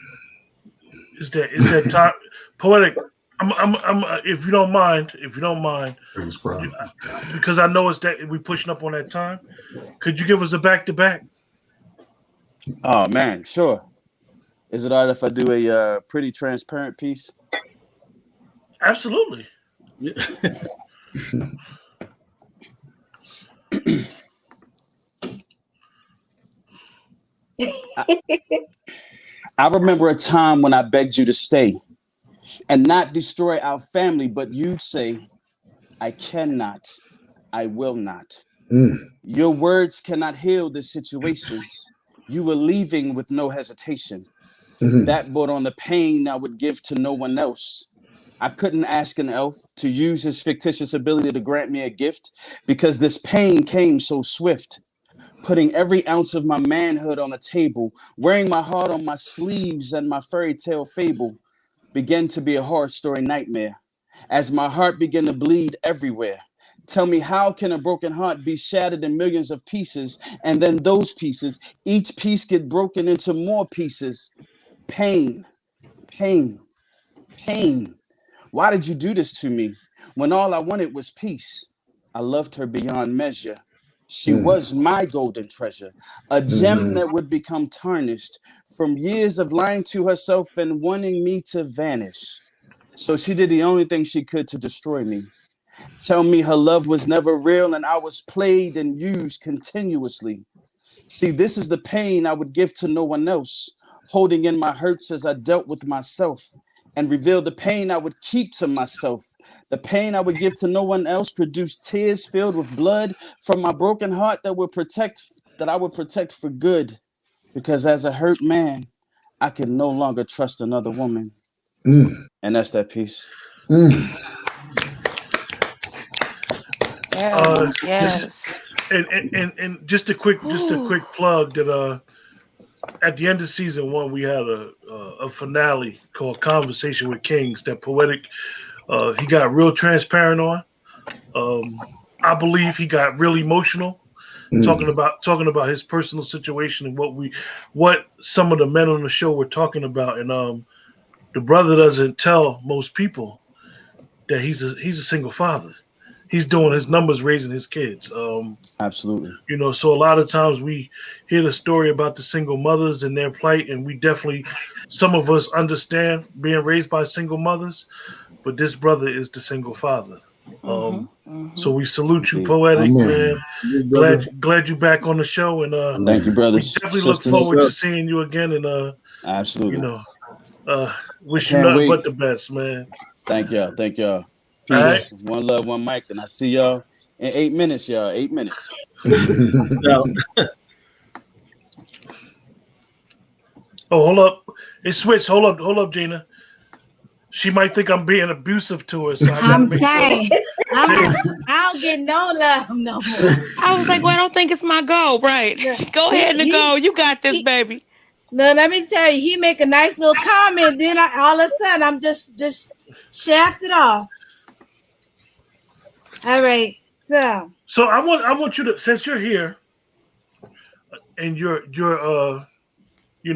is that time poetic. If you don't mind, Praise brother. because I know it's that we pushing up on that time. Could you give us a back to back? Oh, man. Sure. Is it all right if I do a pretty transparent piece? Absolutely. Yeah. I, I remember a time when I begged you to stay and not destroy our family, but you'd say, I cannot, I will not. Mm. Your words cannot heal this situation. You were leaving with no hesitation. Mhm. That brought on the pain I would give to no one else. I couldn't ask an elf to use his fictitious ability to grant me a gift because this pain came so swift, putting every ounce of my manhood on the table, wearing my heart on my sleeves and my fairy tale fable began to be a horror story nightmare as my heart began to bleed everywhere. Tell me, how can a broken heart be shattered in millions of pieces, and then those pieces, each piece get broken into more pieces? Pain, pain, pain. Why did you do this to me when all I wanted was peace? I loved her beyond measure. She was my golden treasure, a gem that would become tarnished from years of lying to herself and wanting me to vanish. So she did the only thing she could to destroy me. Tell me her love was never real and I was played and used continuously. See, this is the pain I would give to no one else, holding in my hurts as I dealt with myself, and reveal the pain I would keep to myself. The pain I would give to no one else produced tears filled with blood from my broken heart that I would protect for good. Because as a hurt man, I could no longer trust another woman. And that's that piece. Yes. And just a quick plug that at the end of season 1 we had a finale called Conversation with Kings that Poetic he got real transparent on. I believe he got real emotional talking about his personal situation and what some of the men on the show were talking about. And the brother doesn't tell most people that he's a single father. He's doing his numbers raising his kids. Absolutely. You know, so a lot of times we hear the story about the single mothers and their plight, and we definitely, some of us understand being raised by single mothers, but this brother is the single father. So we salute you, Poetic, man. Glad you back on the show, and thank you, we brothers, definitely sisters. look forward to seeing you again, and Absolutely. you know, wish you Can't nothing wait. but the best, man. Thank y'all. Thank y'all. All Peace. right. One love, one mic. And I see y'all in 8 minutes, y'all. 8 minutes. Now, Oh, hold up. It switched. Hold up, Gina. She might think I'm being abusive to her, so I gotta I'm make sure. saying, I don't get no love no more. I was like, well, I don't think it's my goal. Right. Go ahead, Nicole. You got this, baby. No, let me tell you, he make a nice little comment, then all of a sudden I'm just shafted off. All right, So I want you to, since you're here and you're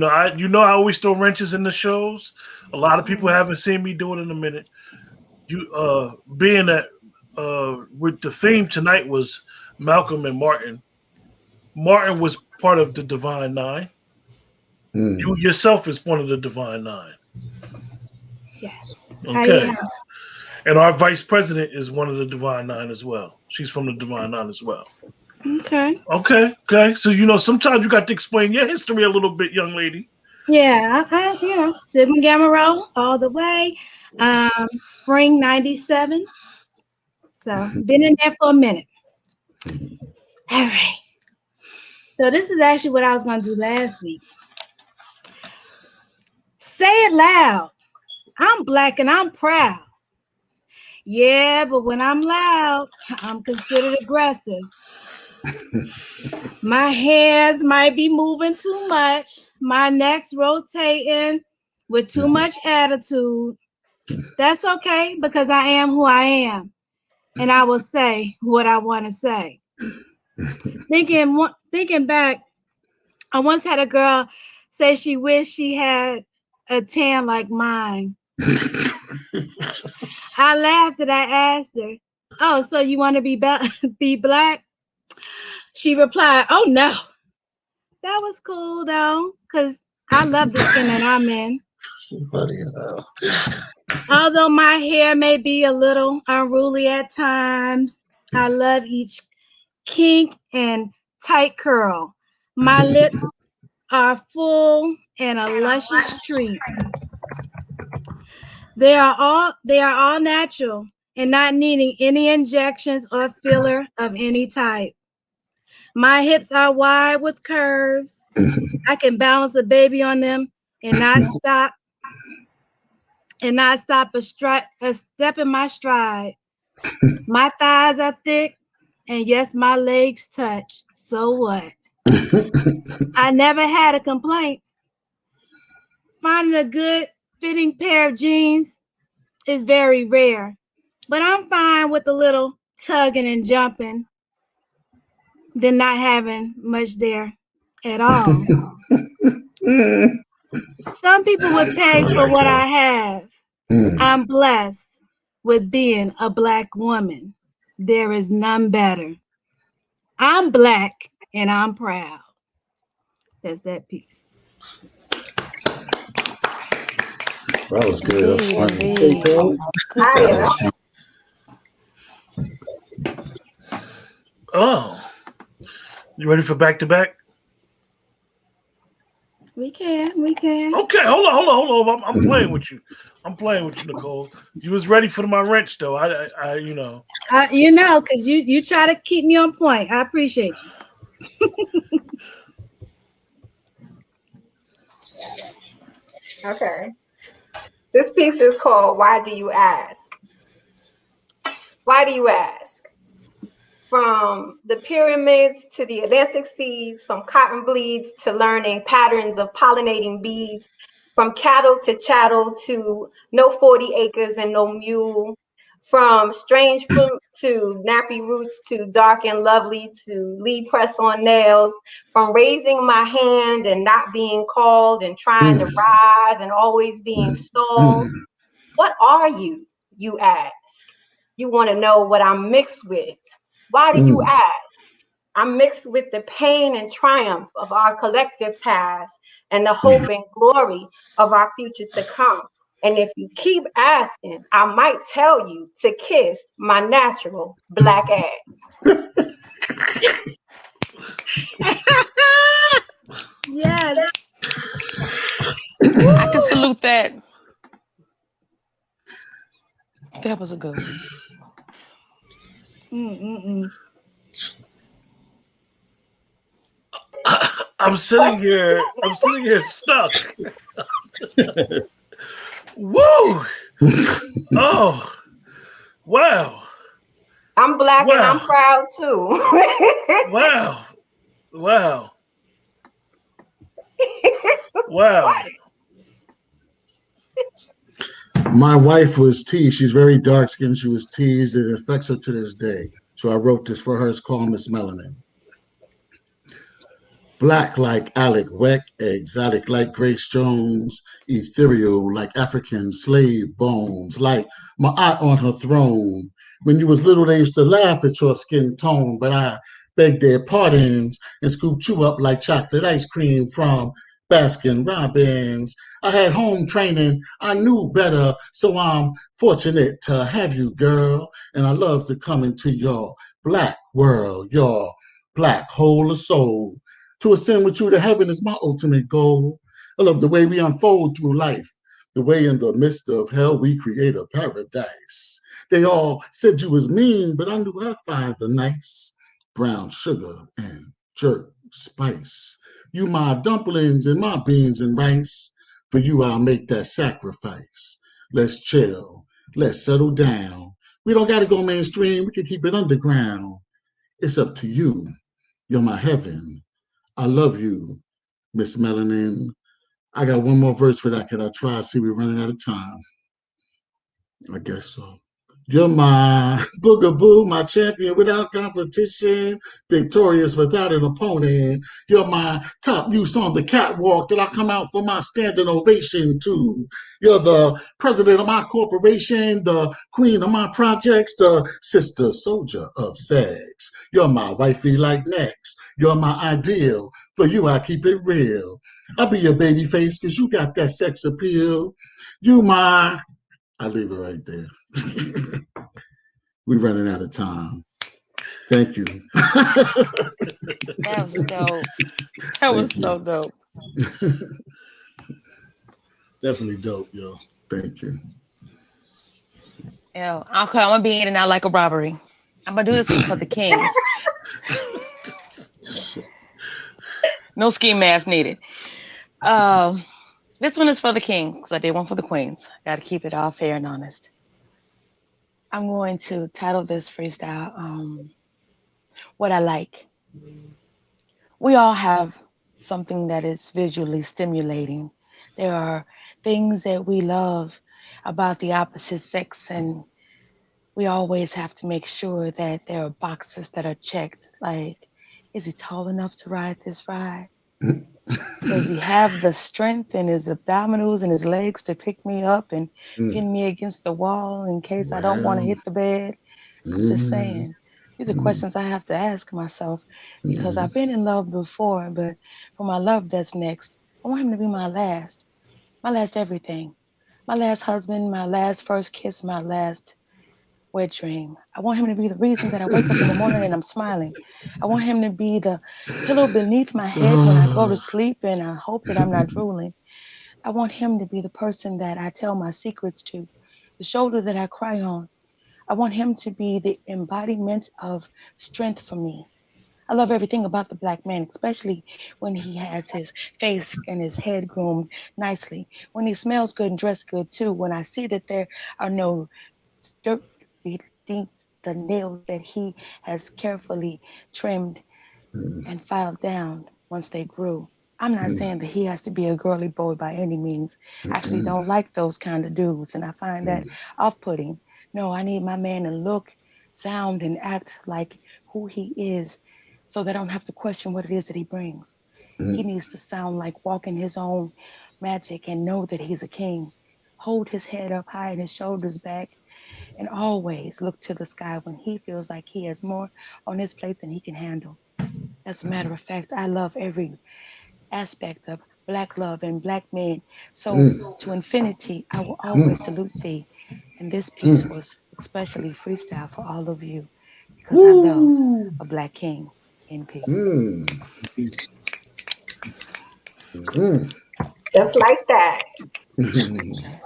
I always throw wrenches in the shows. A lot of people haven't seen me do it in a minute. You being that with the theme tonight was Malcolm and Martin. Martin was part of the Divine Nine. You yourself is one of the Divine Nine. yes, Okay. And our vice president is one of the Divine Nine as well. She's from the Divine Nine as well. Okay. So sometimes you got to explain your history a little bit, young lady. Yeah, Sigma Gamma Rho all the way. Spring '97. So been in there for a minute. All right. So this is actually what I was gonna do last week. Say it loud. I'm Black and I'm proud. Yeah, but when I'm loud, I'm considered aggressive. My hands might be moving too much. My neck's rotating with too much attitude. That's okay because I am who I am. And I will say what I want to say. Thinking back, I once had a girl say she wished she had a tan like mine. I laughed and I asked her, "Oh, so you want to be black?" She replied, "Oh no." That was cool though, because I love the skin that I'm in. Funny as hell. Although my hair may be a little unruly at times, I love each kink and tight curl. My lips are full and a luscious treat. They are all natural and not needing any injections or filler of any type. My hips are wide with curves. I can balance a baby on them and not stop a step in my stride. My thighs are thick, and yes, my legs touch. So what? I never had a complaint. Finding a good fitting pair of jeans is very rare, but I'm fine with a little tugging and jumping than not having much there at all. Some people would pay for what I have. I'm blessed with being a Black woman. There is none better. I'm Black and I'm proud. That's that piece. That was good. Indeed. Good Fire. job. Oh, you ready for back to back? We can. Okay, hold on. I'm playing with you. I'm playing with you, Nicole. You was ready for my wrench, though. I you know. Because you try to keep me on point. I appreciate you. Okay. This piece is called Why Do You Ask? Why do you ask? From the pyramids to the Atlantic seas, from cotton bleeds to learning patterns of pollinating bees, from cattle to chattel to no 40 acres and no mule, from strange fruit to nappy roots to dark and lovely to lead press on nails, from raising my hand and not being called and trying to rise and always being stalled. What are you, you ask? You want to know what I'm mixed with. Why do you ask? I'm mixed with the pain and triumph of our collective past and the hope and glory of our future to come. And if you keep asking, I might tell you to kiss my natural Black ass. Yes. I can salute that. That was a good one. I'm sitting here stuck. Woo! Oh, wow. I'm Black and I'm proud too. Wow. Wow. My wife was teased. She's very dark skinned. She was teased. It affects her to this day. So I wrote this for her. It's called Miss Melanin. Black like Alec Weck, exotic like Grace Jones, ethereal like African slave bones, like my aunt on her throne. When you was little, they used to laugh at your skin tone, but I begged their pardons and scooped you up like chocolate ice cream from Baskin Robbins. I had home training. I knew better, so I'm fortunate to have you, girl. And I love to come into your black world, your black hole of soul. To ascend with you to heaven is my ultimate goal. I love the way we unfold through life, the way in the midst of hell we create a paradise. They all said you was mean, but I knew I'd find the nice brown sugar and jerk spice. You my dumplings and my beans and rice. For you, I'll make that sacrifice. Let's chill. Let's settle down. We don't got to go mainstream. We can keep it underground. It's up to you. You're my heaven. I love you, Miss Melanin. I got one more verse for that. Could I try? See, we're running out of time. I guess so. You're my boogaboo, my champion without competition, victorious without an opponent. You're my top use on the catwalk that I come out for my standing ovation to. You're the president of my corporation, the queen of my projects, the sister soldier of sex. You're my wifey like next. You're my ideal. For you, I keep it real. I'll be your baby face because you got that sex appeal. You my I leave it right there. We're running out of time. Thank you. That was dope. That was so dope. Definitely dope, yo. Thank you. Yeah. Okay, I'm gonna be in and out like a robbery. I'm gonna do this one for the kings. No ski mask needed. This one is for the kings because I did one for the queens. Got to keep it all fair and honest. I'm going to title this freestyle What I Like. We all have something that is visually stimulating. There are things that we love about the opposite sex, and we always have to make sure that there are boxes that are checked. Like, is he tall enough to ride this ride? Does he have the strength in his abdominals and his legs to pick me up and pin me against the wall in case I don't want to Well, hit the bed? I'm just saying. These are questions I have to ask myself because I've been in love before, but for my love that's next, I want him to be my last everything. My last husband, my last first kiss, my last wet dream. I want him to be the reason that I wake up in the morning and I'm smiling. I want him to be the pillow beneath my head when I go to sleep and I hope that I'm not drooling. I want him to be the person that I tell my secrets to, the shoulder that I cry on. I want him to be the embodiment of strength for me. I love everything about the black man, especially when he has his face and his head groomed nicely, when he smells good and dressed good too, when I see that there are no dirt beneath the nails that he has carefully trimmed and filed down once they grew. I'm not saying that he has to be a girly boy by any means. I actually don't like those kind of dudes, and I find that off-putting. No, I need my man to look, sound, and act like who he is so that I don't have to question what it is that he brings. He needs to sound like walking his own magic and know that he's a king. Hold his head up high and his shoulders back, and always look to the sky when he feels like he has more on his plate than he can handle. As a matter of fact, I love every aspect of black love and black men. So to infinity, I will always salute thee. And this piece was especially freestyle for all of you because I love a black king in peace. Just like that. Okay.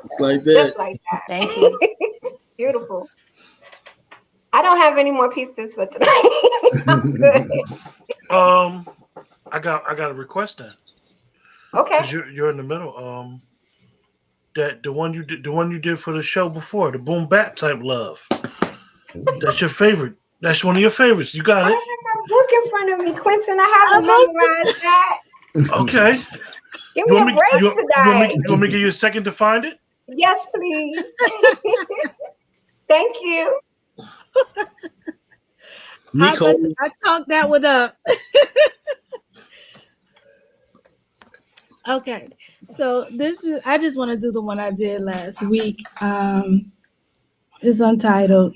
It's like Just that. like Thank you. that. Beautiful. I don't have any more pieces for tonight. I'm good. I got a request then, Okay. because you're in the middle. That the one you did for the show before, the boom bap type love. That's your favorite. That's one of your favorites. You got I it. have a book in front of me, Quentin. I haven't memorized that. Okay. Give me a break tonight. You want me to give you a second to find it? Yes, please. Thank you. Nico. I talked that one up. Okay, so this is. I just want to do the one I did last week. It's untitled.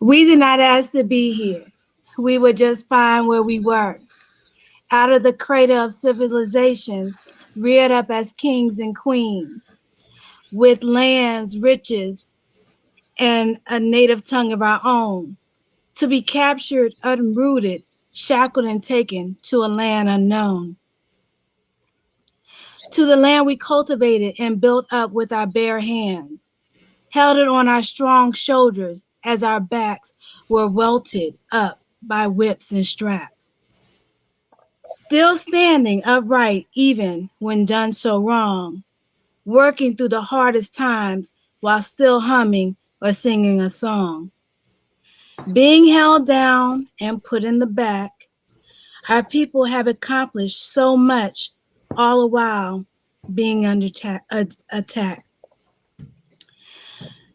We did not ask to be here. We were just fine where we were. Out of the crater of civilization, reared up as kings and queens, with lands, riches, and a native tongue of our own, to be captured, unrooted, shackled, and taken to a land unknown. To the land we cultivated and built up with our bare hands, held it on our strong shoulders as our backs were welted up by whips and straps. Still standing upright even when done so wrong, working through the hardest times while still humming or singing a song. Being held down and put in the back, our people have accomplished so much, all the while being under attack.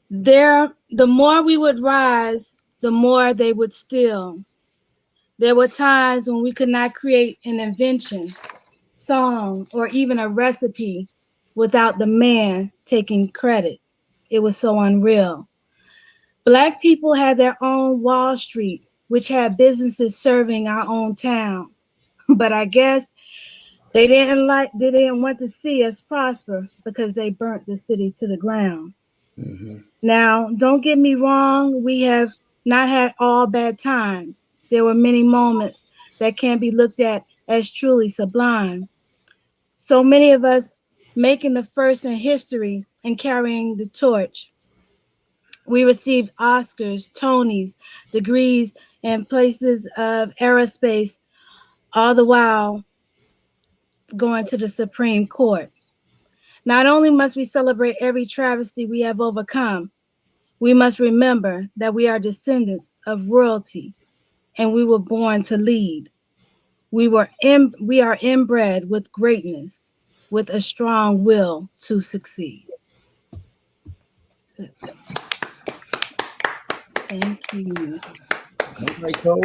The more we would rise, the more they would steal. There were times when we could not create an invention, song, or even a recipe without the man taking credit. It was so unreal. Black people had their own Wall Street, which had businesses serving our own town. But I guess they didn't want to see us prosper because they burnt the city to the ground. Now, don't get me wrong, we have not had all bad times. There were many moments that can be looked at as truly sublime. So many of us making the first in history and carrying the torch. We received Oscars, Tonys, degrees, and places of aerospace, all the while going to the Supreme Court. Not only must we celebrate every travesty we have overcome, we must remember that we are descendants of royalty and we were born to lead. We are inbred with greatness, with a strong will to succeed. Thank you. All right, Cole.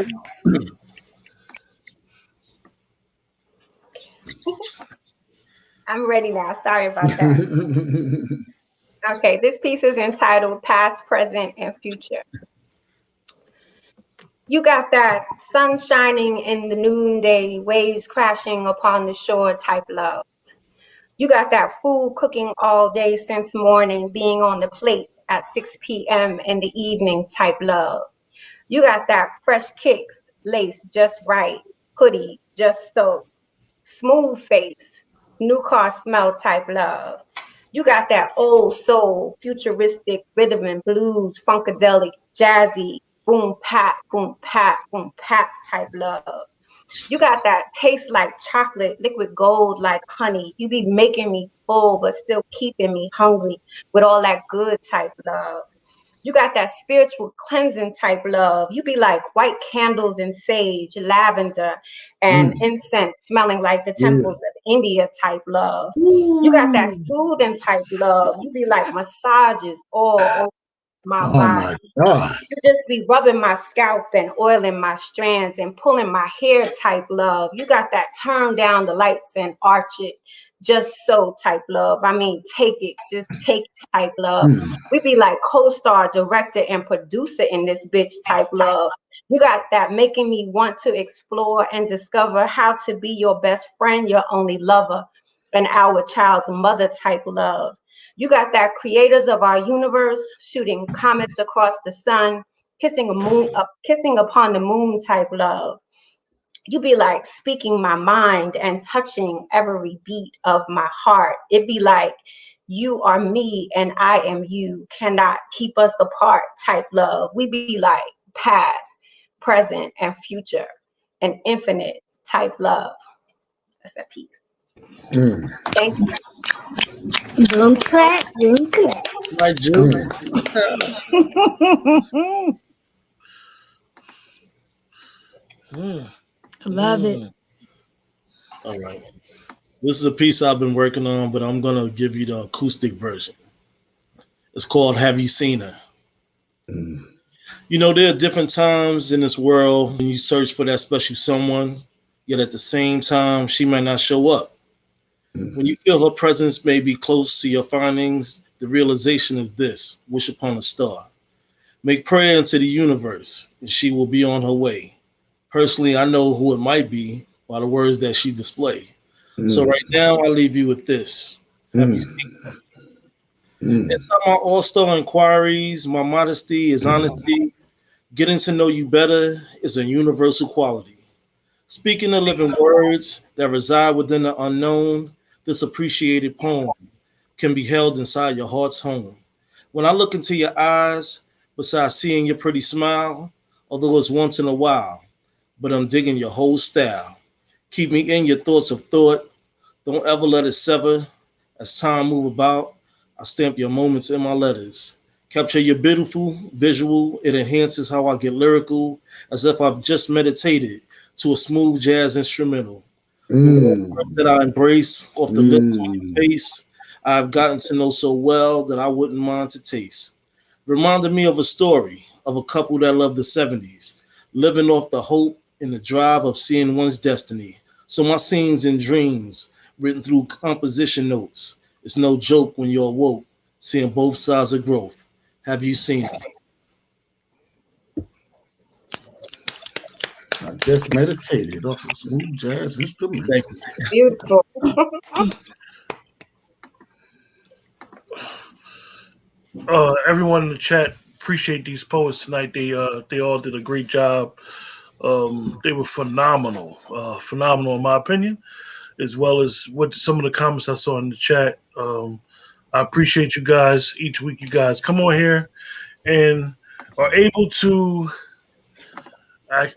I'm ready now. Sorry about that. Okay, this piece is entitled Past, Present, and Future. You got that sun shining in the noonday, waves crashing upon the shore type love. You got that food cooking all day since morning, being on the plate at 6 p.m. in the evening type love. You got that fresh kicks, lace just right, hoodie just so, smooth face, new car smell type love. You got that old soul, futuristic rhythm and blues, funkadelic, jazzy, boom boom boom type love. You got that taste like chocolate, liquid gold like honey. You be making me full, but still keeping me hungry with all that good type love. You got that spiritual cleansing type love. You be like white candles and sage, lavender, and incense smelling like the temples of India type love. You got that soothing type love. You be like massages all over my Oh body. my God. You just be rubbing my scalp and oiling my strands and pulling my hair type love. You got that turn down the lights and arch it just so type love. I mean, take it, just take it type love. We be like co-star, director, and producer in this bitch type love. You got that making me want to explore and discover how to be your best friend, your only lover, and our child's mother type love. You got that creators of our universe shooting comets across the sun, kissing upon the moon type love. You be like speaking my mind and touching every beat of my heart. It be like you are me and I am you, cannot keep us apart type love. We be like past, present, and future, and infinite type love. That's that piece. Thank you. Boom clap, boom clap. Right, Juke. Love it. All right. This is a piece I've been working on, but I'm gonna give you the acoustic version. It's called "Have You Seen Her?" You know, there are different times in this world when you search for that special someone, yet at the same time, she might not show up. When you feel her presence may be close to your findings, the realization is this: wish upon a star. Make prayer into the universe, and she will be on her way. Personally, I know who it might be by the words that she display. So right now, I leave you with this. Have you seen her? It's not my all-star inquiries. My modesty is honesty. Getting to know you better is a universal quality. Speaking the living words that reside within the unknown, this appreciated poem can be held inside your heart's home. When I look into your eyes, besides seeing your pretty smile, although it's once in a while, but I'm digging your whole style. Keep me in your thoughts of thought. Don't ever let it sever. As time move about, I stamp your moments in my letters. Capture your beautiful visual. It enhances how I get lyrical, as if I've just meditated to a smooth jazz instrumental. The words that I embrace off the lips on your face, I've gotten to know so well that I wouldn't mind to taste. Reminded me of a story of a couple that loved the 70s, living off the hope and the drive of seeing one's destiny. So my scenes and dreams, written through composition notes, it's no joke when you're awoke, seeing both sides of growth. Have you seen it? I just meditated off a smooth jazz instrument. Thank you. Beautiful. Everyone in the chat appreciate these poets tonight. They all did a great job. They were phenomenal, phenomenal in my opinion, as well as what some of the comments I saw in the chat. I appreciate you guys. Each week, you guys come on here and are able to. I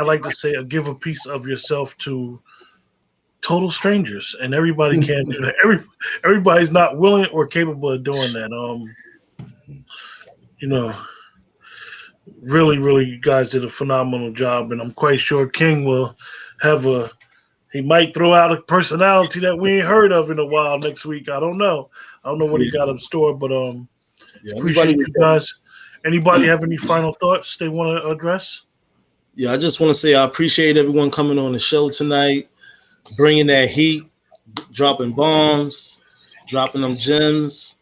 like to say, give a piece of yourself to total strangers, and everybody can't do that. Everybody's not willing or capable of doing that. You know, really, you guys did a phenomenal job, and I'm quite sure King will have a. He might throw out a personality that we ain't heard of in a while next week. I don't know. I don't know what he got in store, but Yeah, appreciate you guys. Anybody have any final thoughts they want to address? Yeah, I just want to say I appreciate everyone coming on the show tonight, bringing that heat, dropping bombs, dropping them gems.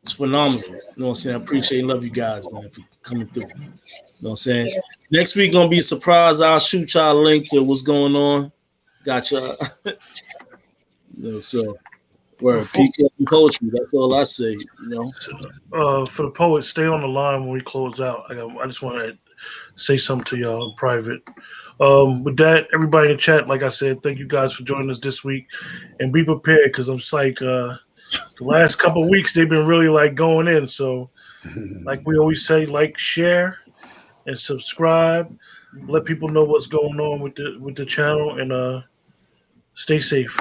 It's phenomenal. You know what I'm saying? I appreciate and love you guys, man, for coming through. You know what I'm saying? Next week gonna be a surprise. I'll shoot y'all a link to what's going on. Got y'all. So word, peace and poetry. That's all I say. For the poet, stay on the line when we close out. I just want to say something to y'all in private. With that, everybody in the chat, like I said, thank you guys for joining us this week, and be prepared because I'm just like the last couple of weeks they've been really like going in. So, like we always say, like, share, and subscribe. Let people know what's going on with the channel, and stay safe.